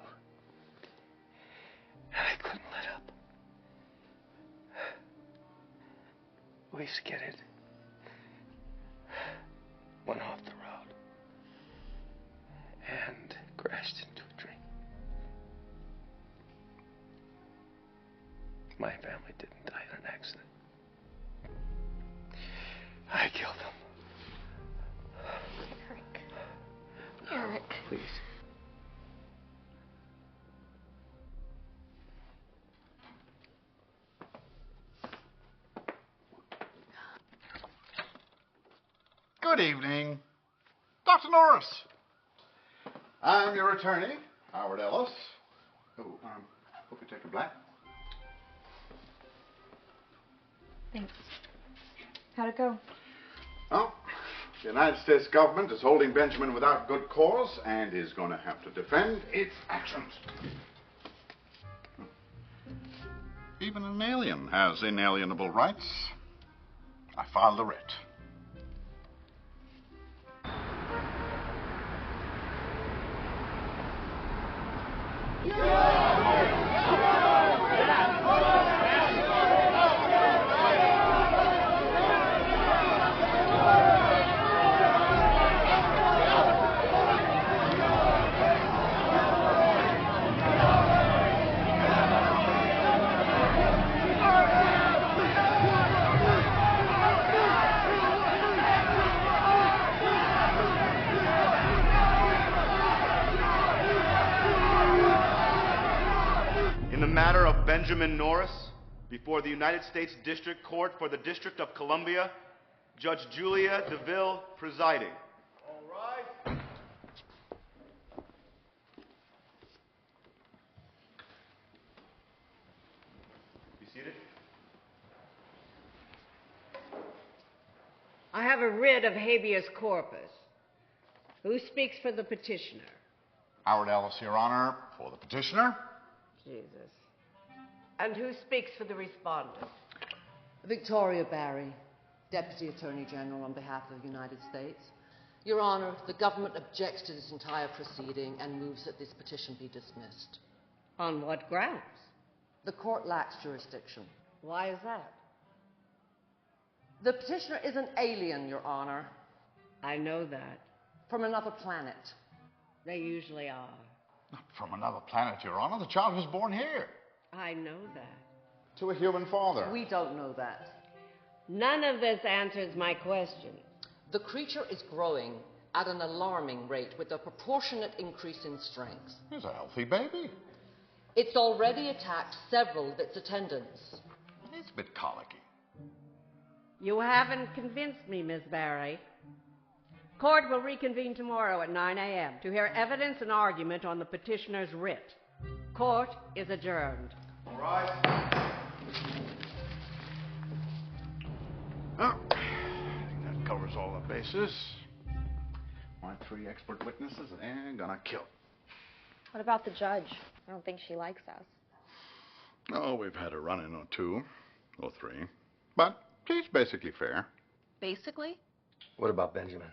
and I couldn't let up. We skidded. Went off the road and crashed into a tree. My family didn't die in an accident. I killed them. Eric. Please. Good evening. Dr. Norris. I'm your attorney, Howard Ellis. Oh, hope you take a black. Thanks. How'd it go? Well, the United States government is holding Benjamin without good cause and is going to have to defend its actions. Even an alien has inalienable rights. I filed the writ. Benjamin Norris, before the United States District Court for the District of Columbia, Judge Julia DeVille presiding. All right. Be seated. I have a writ of habeas corpus. Who speaks for the petitioner? Howard Ellis, Your Honor, for the petitioner. Jesus. And who speaks for the respondent? Victoria Barry, Deputy Attorney General on behalf of the United States. Your Honor, the government objects to this entire proceeding and moves that this petition be dismissed. On what grounds? The court lacks jurisdiction. Why is that? The petitioner is an alien, Your Honor. I know that. From another planet. They usually are. Not from another planet, Your Honor. The child was born here. I know that. To a human father. We don't know that. None of this answers my question. The creature is growing at an alarming rate with a proportionate increase in strength. He's a healthy baby. It's already attacked several of its attendants. It's a bit colicky. You haven't convinced me, Miss Barry. Court will reconvene tomorrow at 9 a.m. to hear evidence and argument on the petitioner's writ. Court is adjourned. All right. Well, I think that covers all the bases. My 3 expert witnesses and gonna kill. What about the judge? I don't think she likes us. Oh, we've had a run-in or 2 or 3. But she's basically fair. Basically? What about Benjamin?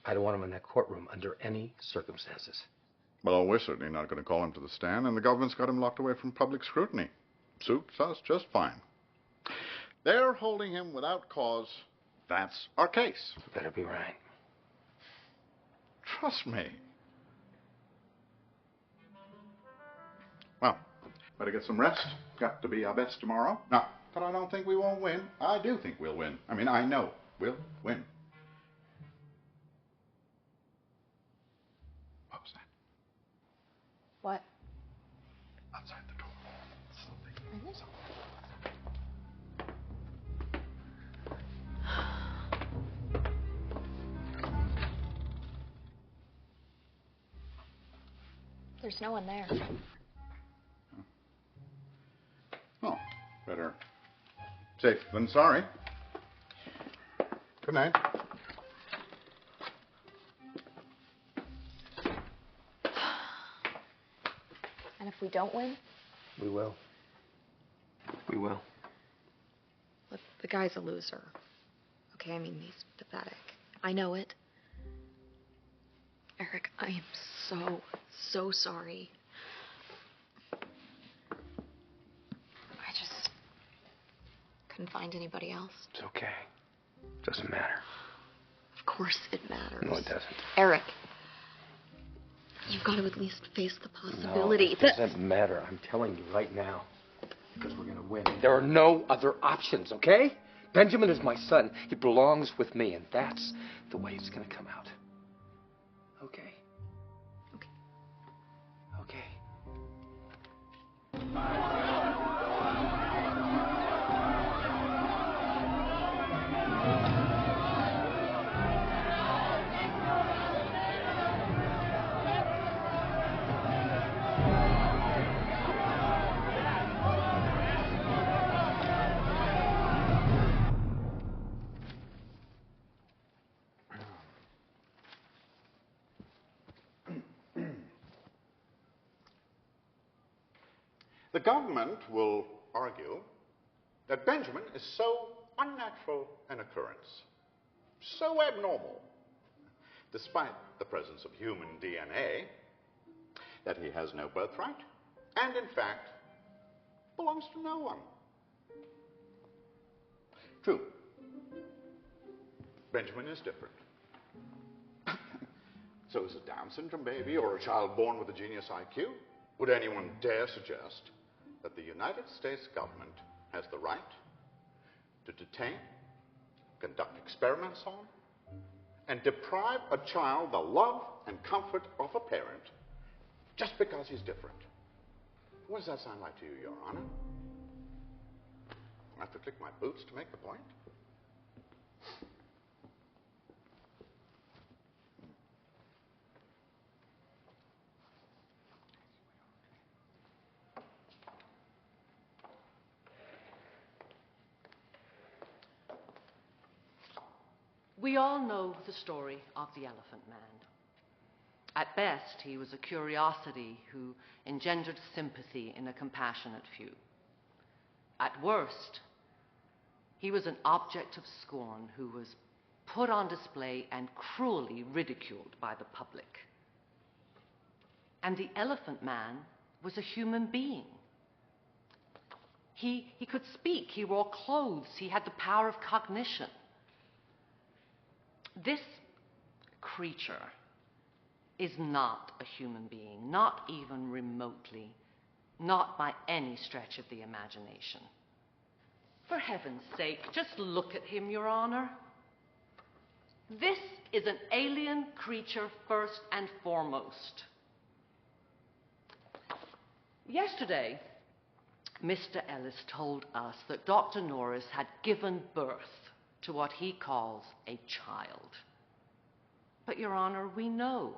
I don't want him in that courtroom under any circumstances. Well, we're certainly not going to call him to the stand, and the government's got him locked away from public scrutiny. Suits us just fine. They're holding him without cause. That's our case. You better be right. Trust me. Well, better get some rest. Got to be our best tomorrow. Not that I don't think we won't win. I do think we'll win. I mean, I know we'll win. What was that? What? Outside the door. Really? There's no one there. Oh, better safe than sorry. Good night. And if we don't win? We will. We will. Look, the guy's a loser. Okay, I mean, he's pathetic. I know it. Eric, I am so sorry. I just couldn't find anybody else. It's okay. Doesn't matter. Of course it matters. No, it doesn't. Eric, you've got to at least face the possibility. No, it doesn't matter. I'm telling you right now. Because we're going to win. There are no other options, okay? Benjamin is my son. He belongs with me, and that's the way it's going to come out. Okay? Okay. Okay. The government will argue that Benjamin is so unnatural an occurrence, so abnormal, despite the presence of human DNA, that he has no birthright, and in fact, belongs to no one. True. Benjamin is different. So is a Down syndrome baby or a child born with a genius IQ? Would anyone dare suggest that the United States government has the right to detain, conduct experiments on, and deprive a child the love and comfort of a parent just because he's different? What does that sound like to you, Your Honor? I have to click my boots to make the point. We all know the story of the Elephant Man. At best, he was a curiosity who engendered sympathy in a compassionate few. At worst, he was an object of scorn who was put on display and cruelly ridiculed by the public. And the Elephant Man was a human being. He could speak, he wore clothes, he had the power of cognition. This creature is not a human being, not even remotely, not by any stretch of the imagination. For heaven's sake, just look at him, Your Honor. This is an alien creature first and foremost. Yesterday, Mr. Ellis told us that Dr. Norris had given birth to what he calls a child. But, Your Honor, we know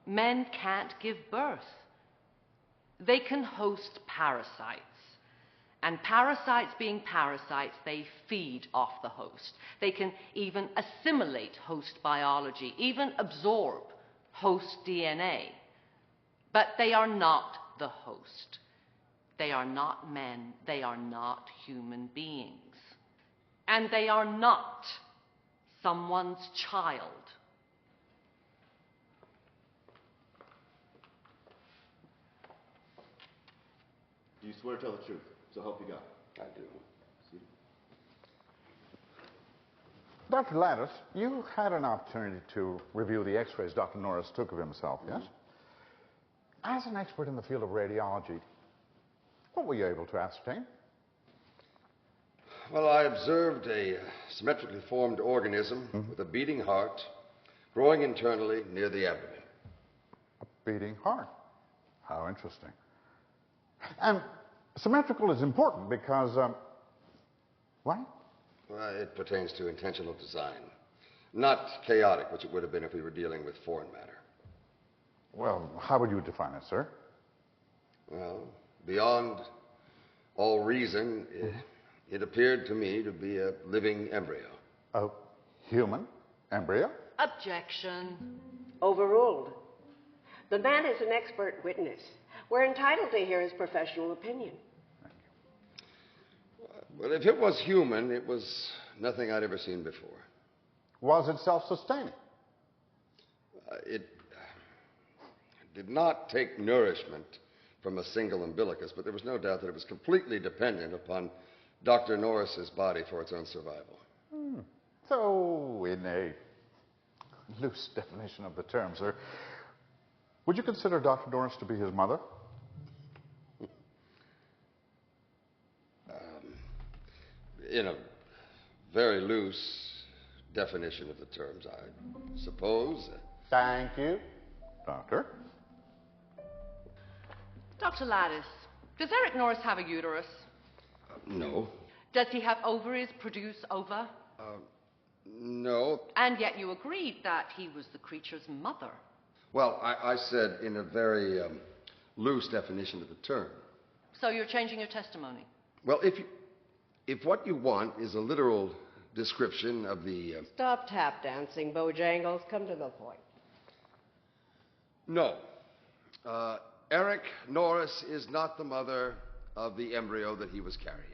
men can't give birth. They can host parasites. And parasites being parasites, they feed off the host. They can even assimilate host biology, even absorb host DNA. But they are not the host. They are not men. They are not human beings. And they are not someone's child. Do you swear to tell the truth? So help you God. I do. Dr. Lattice, you had an opportunity to review the x-rays Dr. Norris took of himself, yes? As an expert in the field of radiology, what were you able to ascertain? Well, I observed a symmetrically formed organism with a beating heart growing internally near the abdomen. A beating heart. How interesting. And symmetrical is important because, why? Well, it pertains to intentional design, not chaotic, which it would have been if we were dealing with foreign matter. Well, how would you define it, sir? Well, beyond all reason, it appeared to me to be a living embryo. A Human embryo? Objection. Overruled. The man is an expert witness. We're entitled to hear his professional opinion. Well, if it was human, it was nothing I'd ever seen before. Was it self-sustaining? It did not take nourishment from a single umbilicus, but there was no doubt that it was completely dependent upon Dr. Norris's body for its own survival. So, in a loose definition of the term, sir, would you consider Dr. Norris to be his mother? In a very loose definition of the terms, I suppose. Thank you, Doctor. Dr. Lattice, does Eric Norris have a uterus? No. Does he have ovaries produce ova? No. And yet you agreed that he was the creature's mother. Well, I said in a very loose definition of the term. So you're changing your testimony? Well, if what you want is a literal description of the... Stop tap dancing, Bojangles. Come to the point. No. Eric Norris is not the mother of the embryo that he was carrying.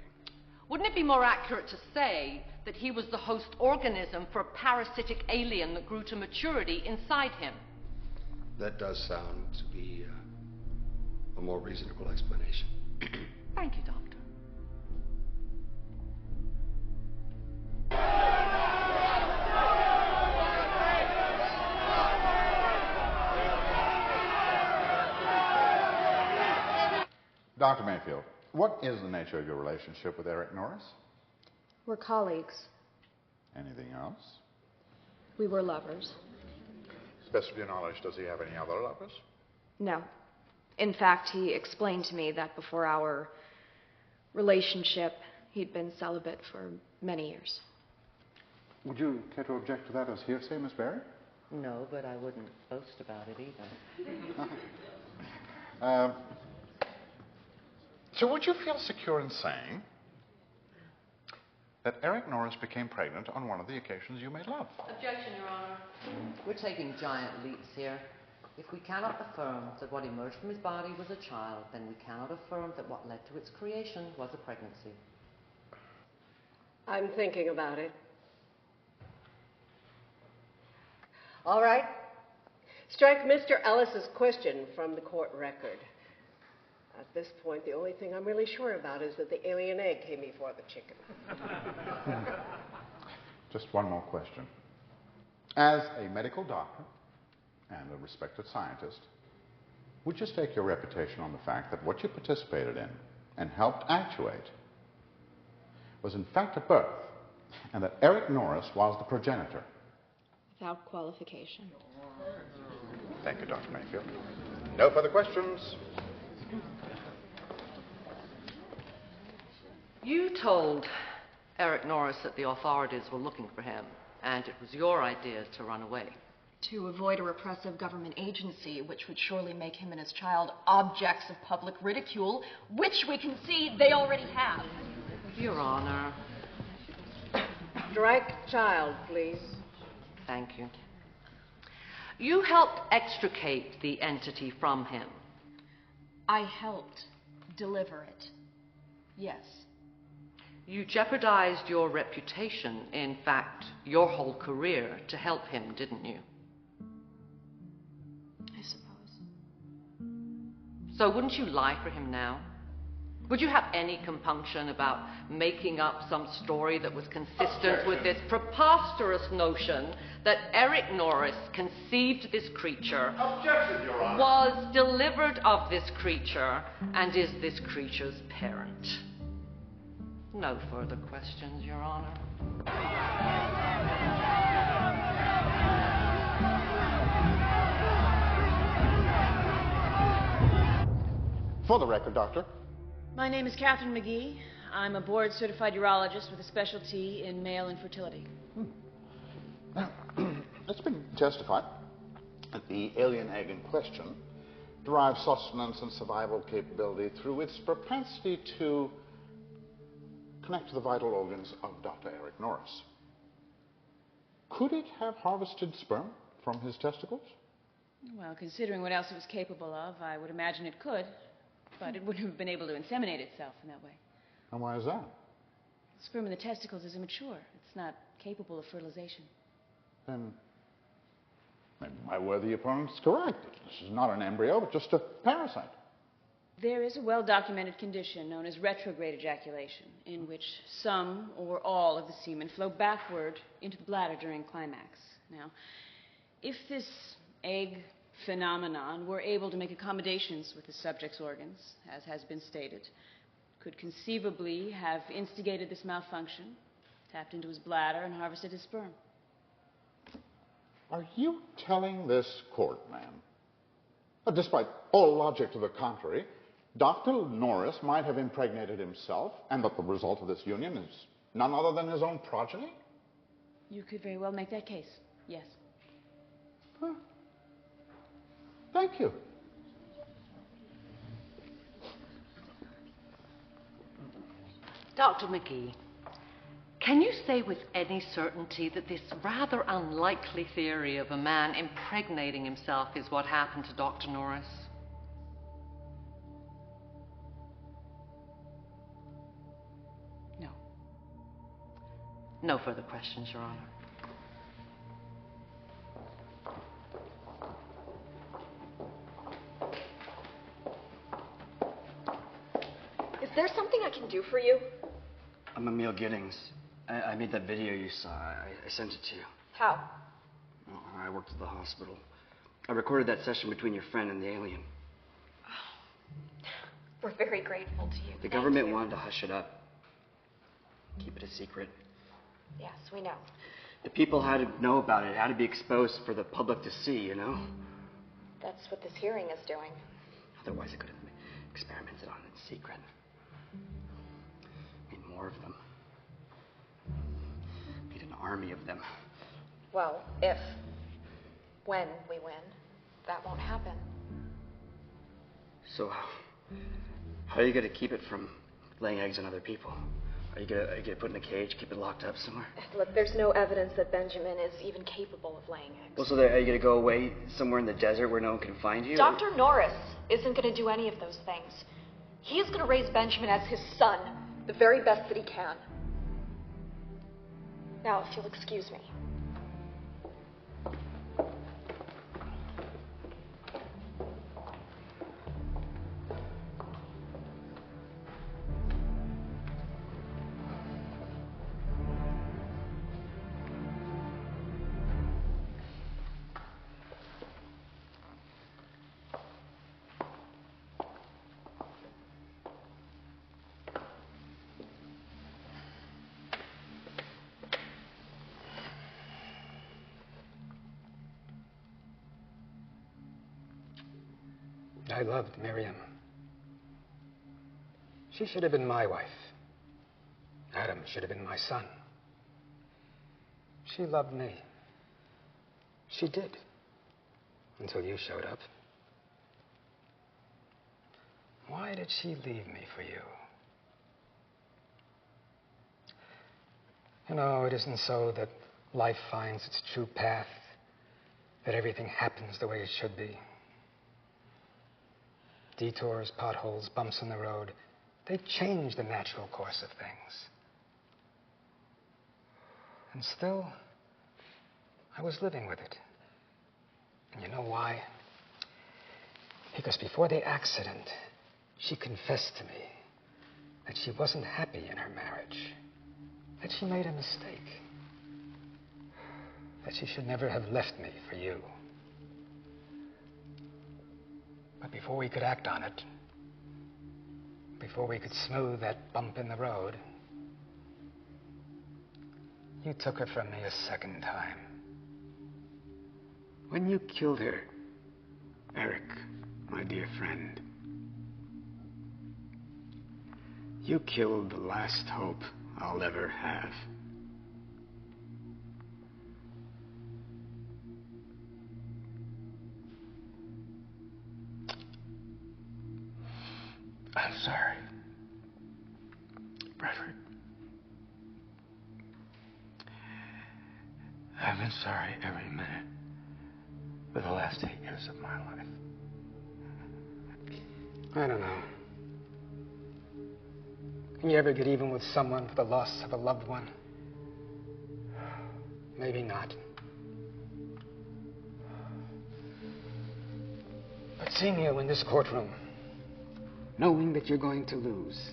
Wouldn't it be more accurate to say that he was the host organism for a parasitic alien that grew to maturity inside him? That does sound to be a more reasonable explanation. Thank you, Doctor. Dr. Mayfield, what is the nature of your relationship with Eric Norris? We're colleagues. Anything else? We were lovers. Best of your knowledge, does he have any other lovers? No. In fact, he explained to me that before our relationship, he'd been celibate for many years. Would you care to object to that as hearsay, Miss Barry? No, but I wouldn't boast about it either. So would you feel secure in saying that Eric Norris became pregnant on one of the occasions you made love? Objection, Your Honor. We're taking giant leaps here. If we cannot affirm that what emerged from his body was a child, then we cannot affirm that what led to its creation was a pregnancy. I'm thinking about it. All right. Strike Mr. Ellis's question from the court record. At this point, the only thing I'm really sure about is that the alien egg came before the chicken. Just one more question. As a medical doctor and a respected scientist, would you stake your reputation on the fact that what you participated in and helped actuate was in fact a birth, and that Eric Norris was the progenitor? Without qualification. Thank you, Dr. Mayfield. No further questions. You told Eric Norris that the authorities were looking for him, and it was your idea to run away. To avoid a repressive government agency, which would surely make him and his child objects of public ridicule, which we can see they already have. Your Honor. Strike child, please. Thank you. You helped extricate the entity from him. I helped deliver it. Yes. You jeopardized your reputation, in fact, your whole career, to help him, didn't you? I suppose. So wouldn't you lie for him now? Would you have any compunction about making up some story that was consistent with this preposterous notion that Eric Norris conceived this creature, Objection, Your Honor. was delivered of this creature, and is this creature's parent? No further questions, Your Honor. For the record, Doctor. My name is Catherine McGee. I'm a board-certified urologist with a specialty in male infertility. Now, it's been testified that the alien egg in question derives sustenance and survival capability through its propensity to connect to the vital organs of Dr. Eric Norris. Could it have harvested sperm from his testicles? Well, considering what else it was capable of, I would imagine it could. But it wouldn't have been able to inseminate itself in that way. And why is that? The sperm in the testicles is immature. It's not capable of fertilization. Then my worthy opponent is correct. This is not an embryo, but just a parasite. There is a well-documented condition known as retrograde ejaculation, in which some or all of the semen flow backward into the bladder during climax. Now, if this egg phenomenon were able to make accommodations with the subject's organs, as has been stated, could conceivably have instigated this malfunction, tapped into his bladder, and harvested his sperm. Are you telling this court, ma'am, that despite all logic to the contrary, Dr. Norris might have impregnated himself, and that the result of this union is none other than his own progeny? You could very well make that case, yes. Huh. Thank you. Dr. McGee, can you say with any certainty that this rather unlikely theory of a man impregnating himself is what happened to Dr. Norris? No. No further questions, Your Honor. Is there something I can do for you? I'm Emil Giddings. I made that video you saw. I sent it to you. How? Well, I worked at the hospital. I recorded that session between your friend and the alien. We're very grateful to you. The government wanted to hush it up. Keep it a secret. Yes, we know. The people had to know about it. It had to be exposed for the public to see, you know? That's what this hearing is doing. Otherwise, it could have been experimented on in secret. Made more of them. Made an army of them. Well, when we win, that won't happen. So, how are you going to keep it from laying eggs on other people? Are you gonna put it in a cage, keep it locked up somewhere? Look, there's no evidence that Benjamin is even capable of laying eggs. Well, so are you gonna go away somewhere in the desert where no one can find you? Dr. Norris isn't gonna do any of those things. He is gonna raise Benjamin as his son, the very best that he can. Now, if you'll excuse me. I loved Miriam. She should have been my wife. Adam should have been my son. She loved me. She did. Until you showed up. Why did she leave me for you? You know, it isn't so that life finds its true path, that everything happens the way it should be. Detours, potholes, bumps in the road, they change the natural course of things. And still, I was living with it. And you know why? Because before the accident, she confessed to me that she wasn't happy in her marriage, that she made a mistake, that she should never have left me for you. But before we could act on it, before we could smooth that bump in the road, you took her from me a second time. When you killed her, Eric, my dear friend, you killed the last hope I'll ever have. I'm sorry, Bradford. I've been sorry every minute for the last 8 years of my life. I don't know. Can you ever get even with someone for the loss of a loved one? Maybe not. But seeing you in this courtroom, knowing that you're going to lose,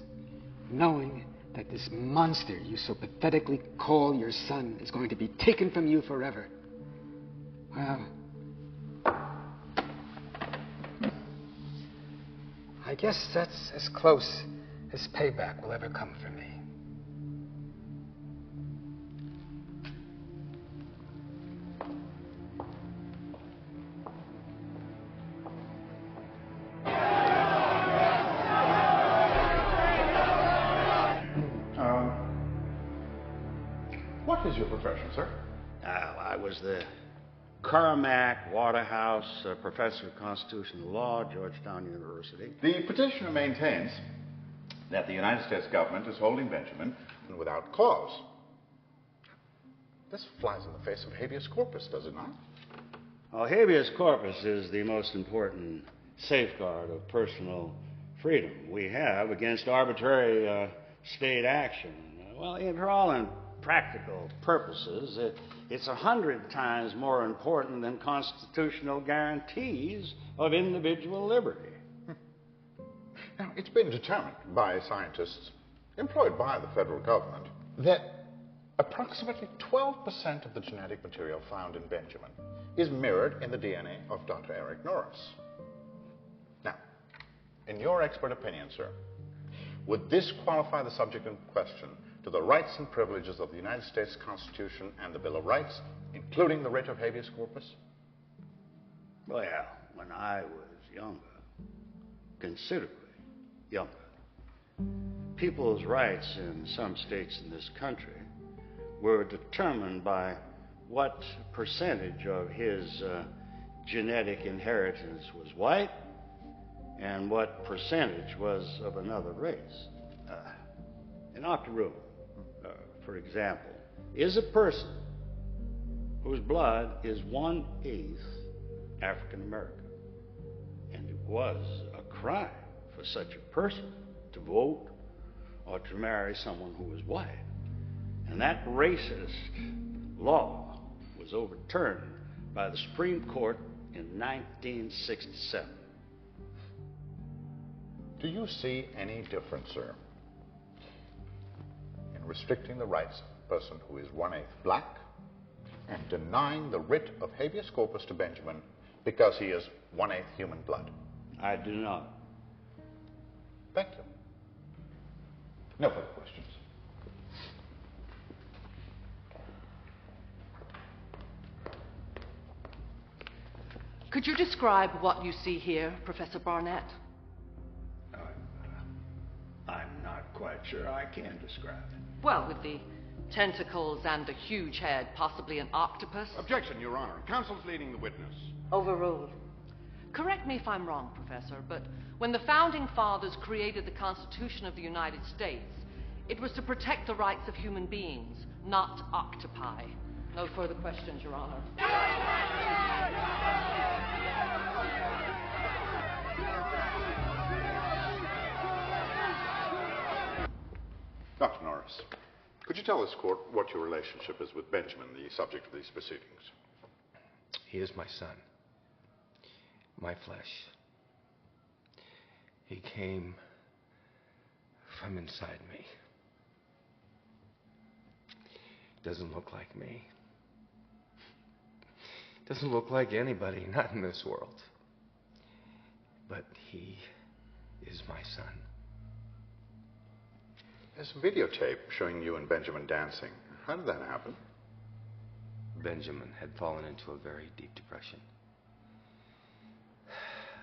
knowing that this monster you so pathetically call your son is going to be taken from you forever, well, I guess that's as close as payback will ever come for me. What is your profession, sir? I was the Carmack Waterhouse Professor of Constitutional Law, Georgetown University. The petitioner maintains that the United States government is holding Benjamin without cause. This flies in the face of habeas corpus, does it not? Well, habeas corpus is the most important safeguard of personal freedom we have against arbitrary state action. Well, for all practical purposes, it's 100 times more important than constitutional guarantees of individual liberty. Now, it's been determined by scientists employed by the federal government that approximately 12% of the genetic material found in Benjamin is mirrored in the DNA of Dr. Eric Norris. Now, in your expert opinion, sir, would this qualify the subject in question to the rights and privileges of the United States Constitution and the Bill of Rights, including the writ of habeas corpus? Well, when I was younger, considerably younger, people's rights in some states in this country were determined by what percentage of his genetic inheritance was white and what percentage was of another race. An octoroon, for example, is a person whose blood is 1/8 African American. And it was a crime for such a person to vote or to marry someone who was white. And that racist law was overturned by the Supreme Court in 1967. Do you see any difference, sir, in restricting the rights of a person who is 1/8 black and denying the writ of habeas corpus to Benjamin because he is 1/8 human blood? I do not. Thank you. No further questions. Could you describe what you see here, Professor Barnett? I'm not quite sure I can describe it. Well, with the tentacles and the huge head, possibly an octopus? Objection, Your Honor. Counsel's leading the witness. Overruled. Correct me if I'm wrong, Professor, but when the Founding Fathers created the Constitution of the United States, it was to protect the rights of human beings, not octopi. No further questions, Your Honor. Dr. Norris, could you tell this court what your relationship is with Benjamin, the subject of these proceedings? He is my son, my flesh. He came from inside me. Doesn't look like me. Doesn't look like anybody, not in this world. But he is my son. There's a videotape showing you and Benjamin dancing. How did that happen? Benjamin had fallen into a very deep depression.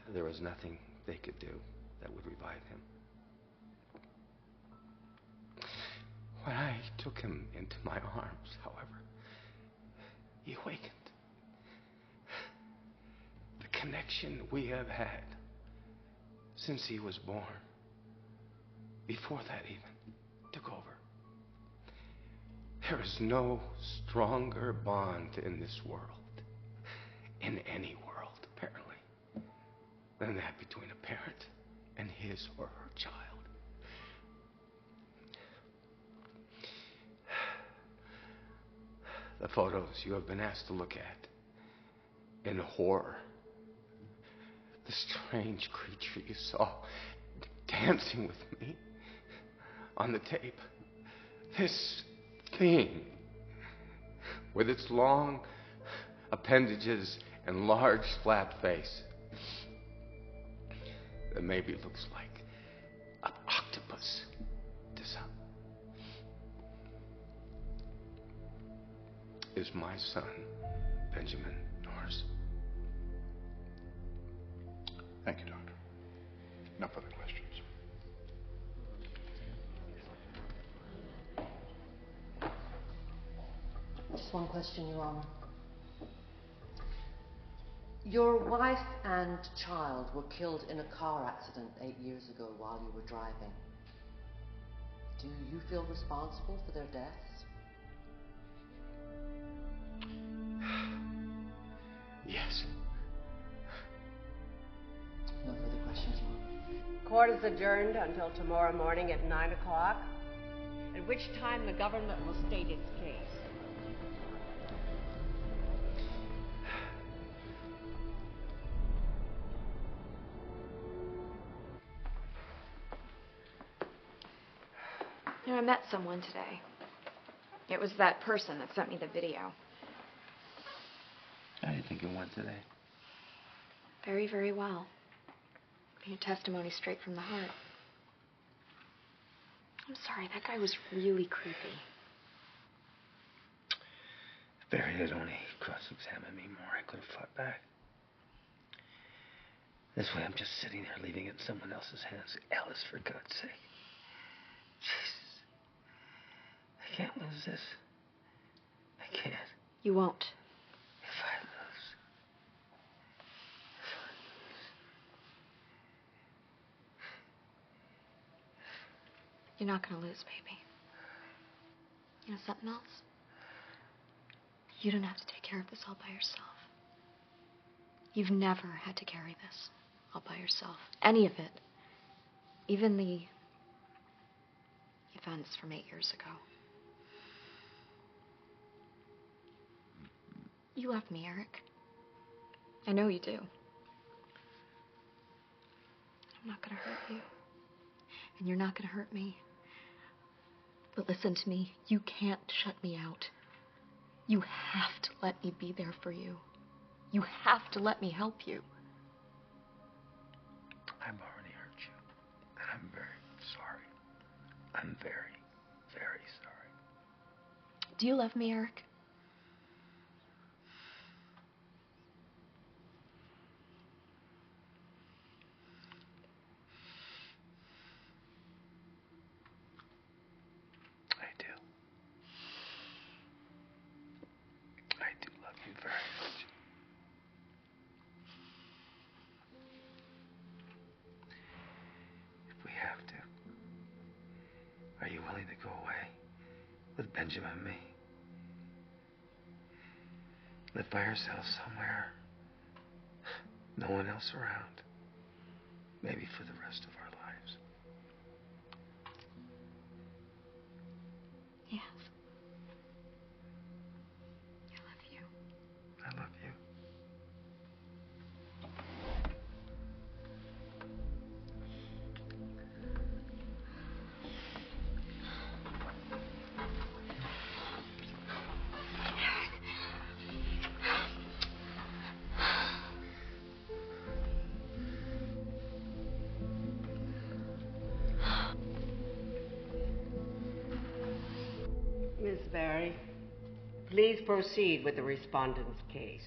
There was nothing they could do that would revive him. When I took him into my arms, however, he awakened. The connection we have had since he was born, before that even, took over. There is no stronger bond in this world, in any world, apparently, than that between a parent and his or her child. The photos you have been asked to look at in horror, the strange creature you saw dancing with me on the tape, this thing with its long appendages and large flat face that maybe looks like an octopus to some, is my son, Benjamin Norris. Thank you, Doctor. No further questions. Just one question, Your Honor. Your wife and child were killed in a car accident 8 years ago while you were driving. Do you feel responsible for their deaths? Yes. No further questions, Your Honor. Court is adjourned until tomorrow morning at 9 o'clock, at which time the government will state its case. You know, I met someone today. It was that person that sent me the video. How do you think it went today? Very, very well. Your testimony straight from the heart. I'm sorry, that guy was really creepy. If Barry had only cross-examined me more, I could have fought back. This way I'm just sitting there leaving it in someone else's hands. Alice, for God's sake. Jesus. I can't lose this. I can't. You won't. If I lose. You're not gonna lose, baby. You know something else? You don't have to take care of this all by yourself. You've never had to carry this all by yourself. Any of it. Even the events from 8 years ago. You love me, Eric. I know you do. I'm not gonna hurt you. And you're not gonna hurt me. But listen to me, you can't shut me out. You have to let me be there for you. You have to let me help you. I've already hurt you. And I'm very sorry. I'm very, very sorry. Do you love me, Eric? I do. I do love you very much. If we have to, are you willing to go away with Benjamin and me? Live by ourselves somewhere. No one else around. Maybe for the rest of our lives. Yes. I love you. I love you. Miss Barry, please proceed with the respondent's case.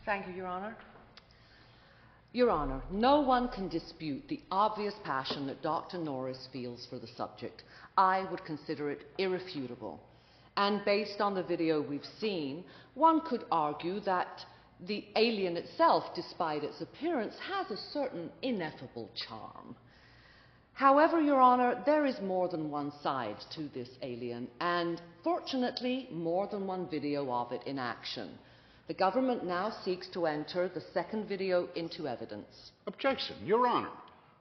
Thank you, Your Honor. Your Honor, no one can dispute the obvious passion that Dr. Norris feels for the subject. I would consider it irrefutable. And based on the video we've seen, one could argue that the alien itself, despite its appearance, has a certain ineffable charm. However, Your Honor, there is more than one side to this alien, and fortunately, more than one video of it in action. The government now seeks to enter the second video into evidence. Objection, Your Honor.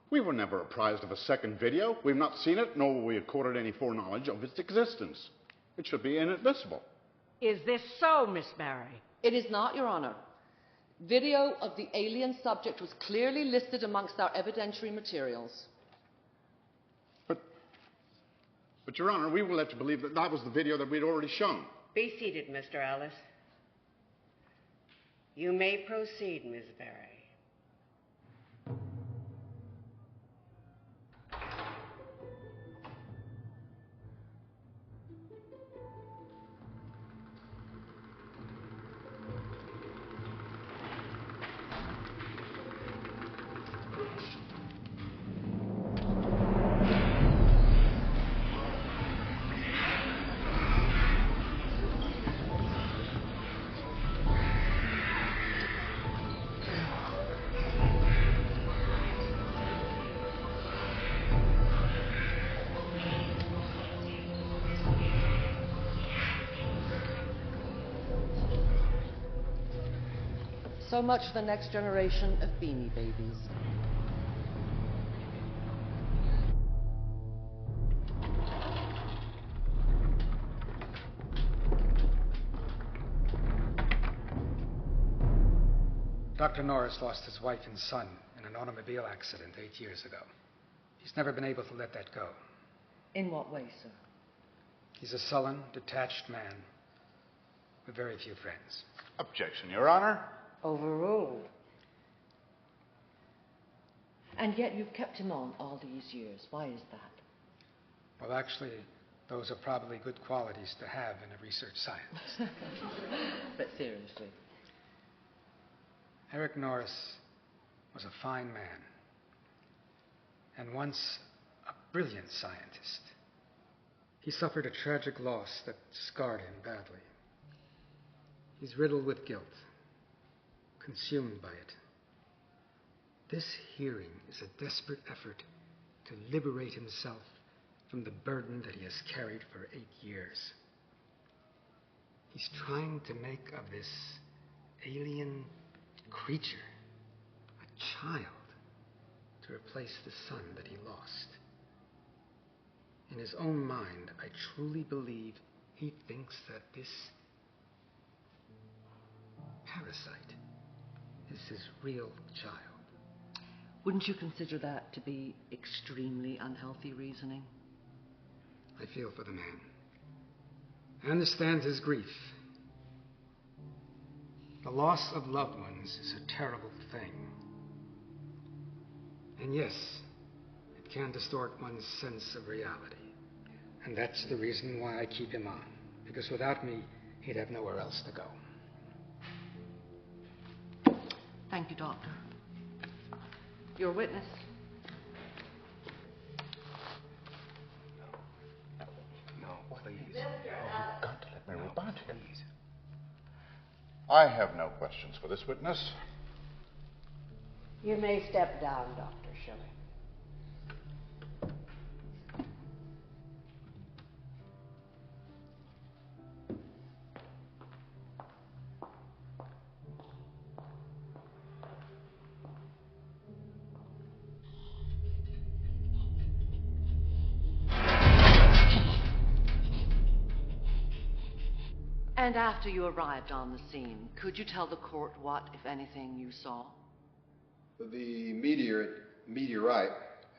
We were never apprised of a second video. We've not seen it, nor were we accorded any foreknowledge of its existence. It should be inadmissible. Is this so, Miss Barry? It is not, Your Honor. Video of the alien subject was clearly listed amongst our evidentiary materials. But, Your Honor, we were led to believe that that was the video that we'd already shown. Be seated, Mr. Ellis. You may proceed, Miss Barry. So much for the next generation of Beanie Babies. Dr. Norris lost his wife and son in an automobile accident 8 years ago. He's never been able to let that go. In what way, sir? He's a sullen, detached man with very few friends. Objection, Your Honor. Overruled. And yet you've kept him on all these years. Why is that? Well, actually, those are probably good qualities to have in a research scientist. But seriously. Eric Norris was a fine man, and once a brilliant scientist. He suffered a tragic loss that scarred him badly. He's riddled with guilt, consumed by it. This hearing is a desperate effort to liberate himself from the burden that he has carried for 8 years. He's trying to make of this alien creature a child to replace the son that he lost. In his own mind, I truly believe he thinks that this parasite is his real child. Wouldn't you consider that to be extremely unhealthy reasoning? I feel for the man. I understand his grief. The loss of loved ones is a terrible thing. And yes, it can distort one's sense of reality. And that's the reason why I keep him on. Because without me, he'd have nowhere else to go. Thank you, Doctor. Your witness. No, please. Oh, you've got to let me rebut. Please. I have no questions for this witness. You may step down, Dr. Shelley. And after you arrived on the scene, could you tell the court what, if anything, you saw? The meteorite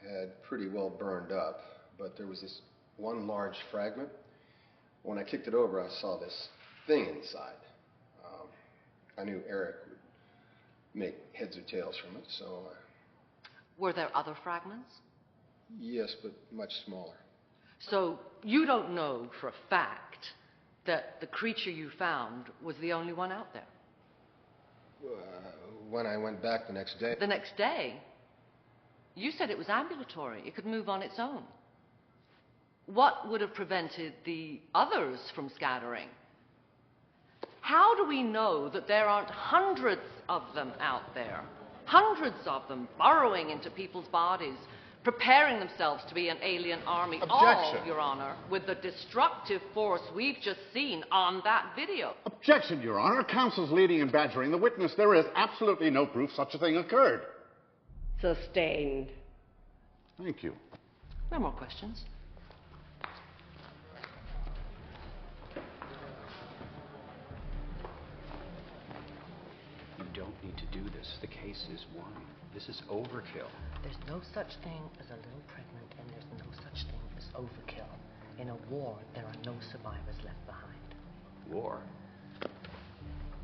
had pretty well burned up, but there was this one large fragment. When I kicked it over, I saw this thing inside. I knew Eric would make heads or tails from it, so... Were there other fragments? Yes, but much smaller. So you don't know for a fact that the creature you found was the only one out there? When I went back the next day... The next day? You said it was ambulatory. It could move on its own. What would have prevented the others from scattering? How do we know that there aren't hundreds of them out there? Hundreds of them burrowing into people's bodies, preparing themselves to be an alien army. Objection. All, Your Honor, with the destructive force we've just seen on that video. Objection, Your Honor. Counsel's leading and badgering the witness. There is absolutely no proof such a thing occurred. Sustained. Thank you. No more questions. You don't need to do this. The case is won. This is overkill. There's no such thing as a little pregnant, and there's no such thing as overkill. In a war, there are no survivors left behind. War?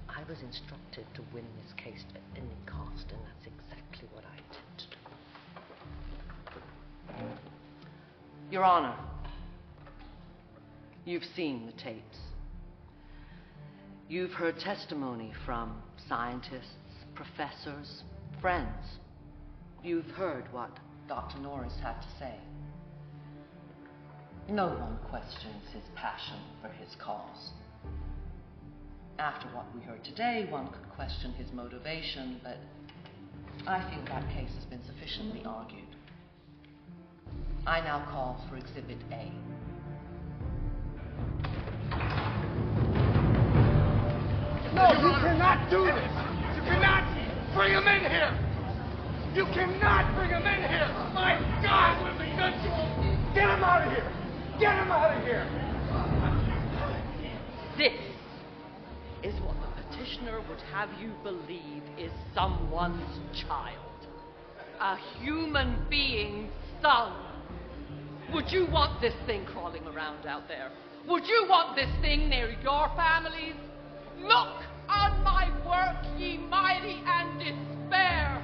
I was instructed to win this case at any cost, and that's exactly what I intend to do. Your Honor, you've seen the tapes. You've heard testimony from scientists, professors, friends. You've heard what Dr. Norris had to say. No one questions his passion for his cause. After what we heard today, one could question his motivation, but I feel that case has been sufficiently argued. I now call for Exhibit A. No, you cannot do this! You cannot bring him in here! You cannot bring him in here! My God, we'll be good to him! Get him out of here! Get him out of here! This is what the petitioner would have you believe is someone's child. A human being's son. Would you want this thing crawling around out there? Would you want this thing near your families? Look on my work, ye mighty, and despair.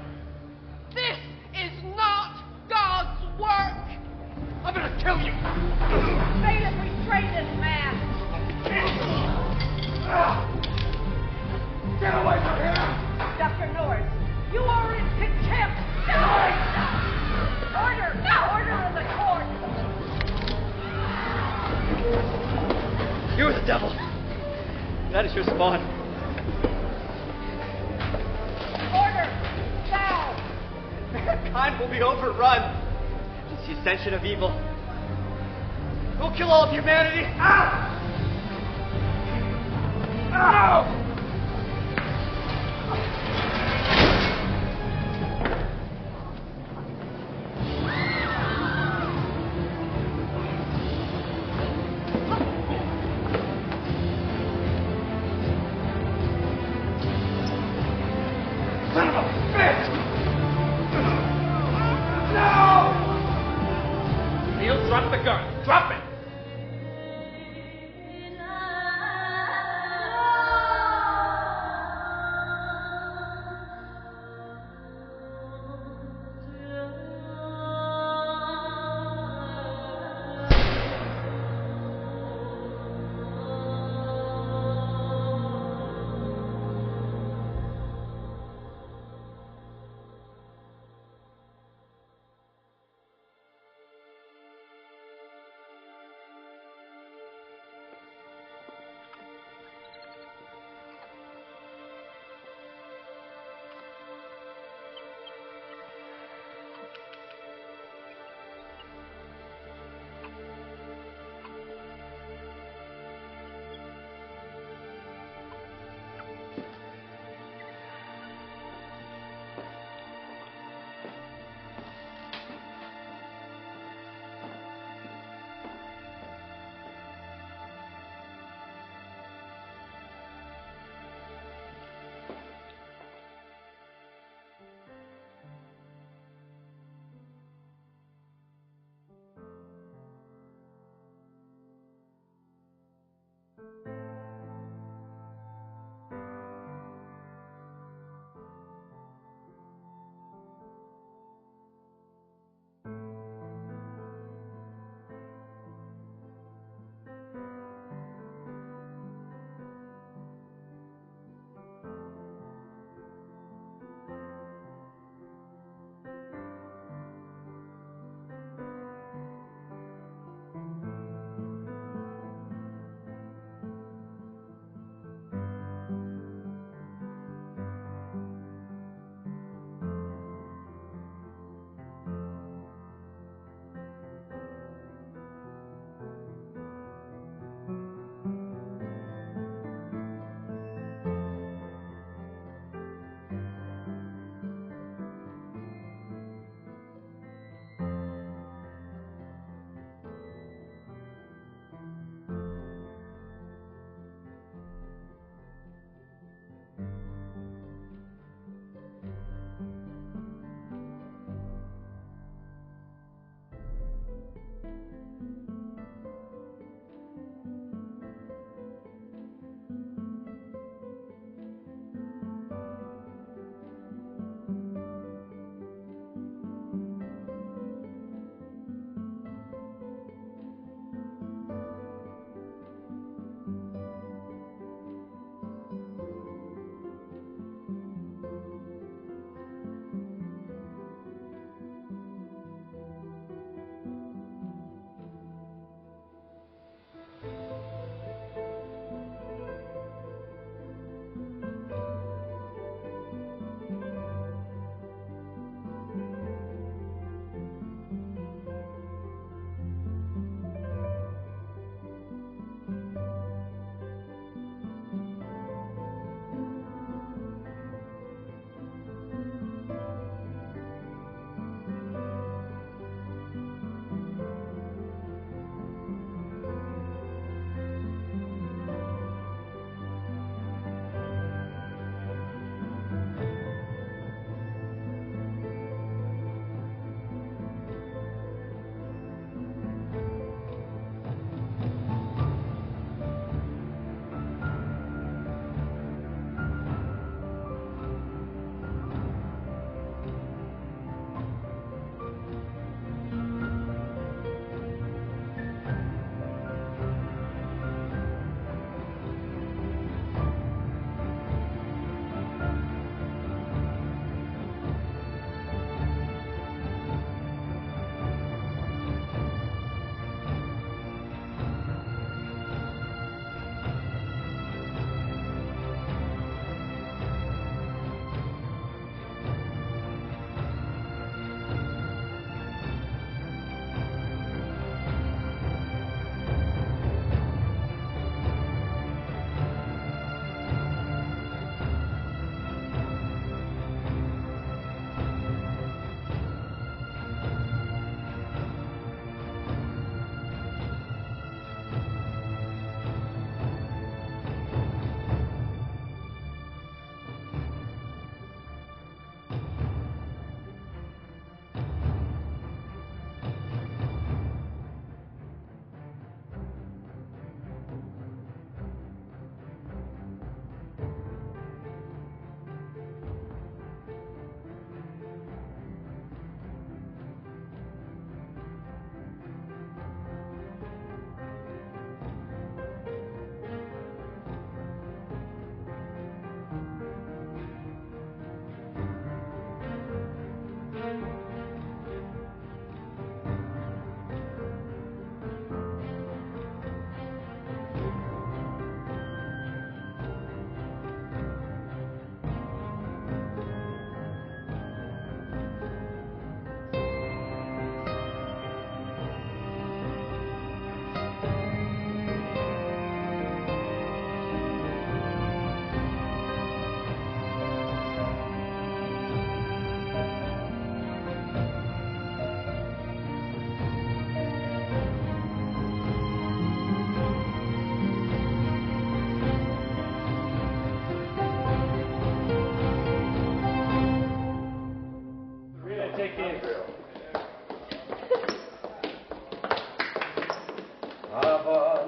This is not God's work. I'm gonna kill you! Bailiff, restrain this man! Get away from here! Dr. Norris, you are in contempt! Order! Order in the court! You are the devil. That is your spawn. Order! Now! Mankind will be overrun. It's the ascension of evil. We'll kill all of humanity. Ow! Ow! Son of a bitch! No! Neil, drop the gun. Drop it.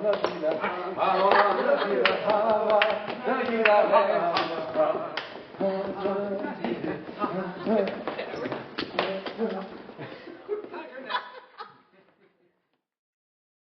𝙁𝙪𝙡𝙡 𝙁𝙪𝙡𝙡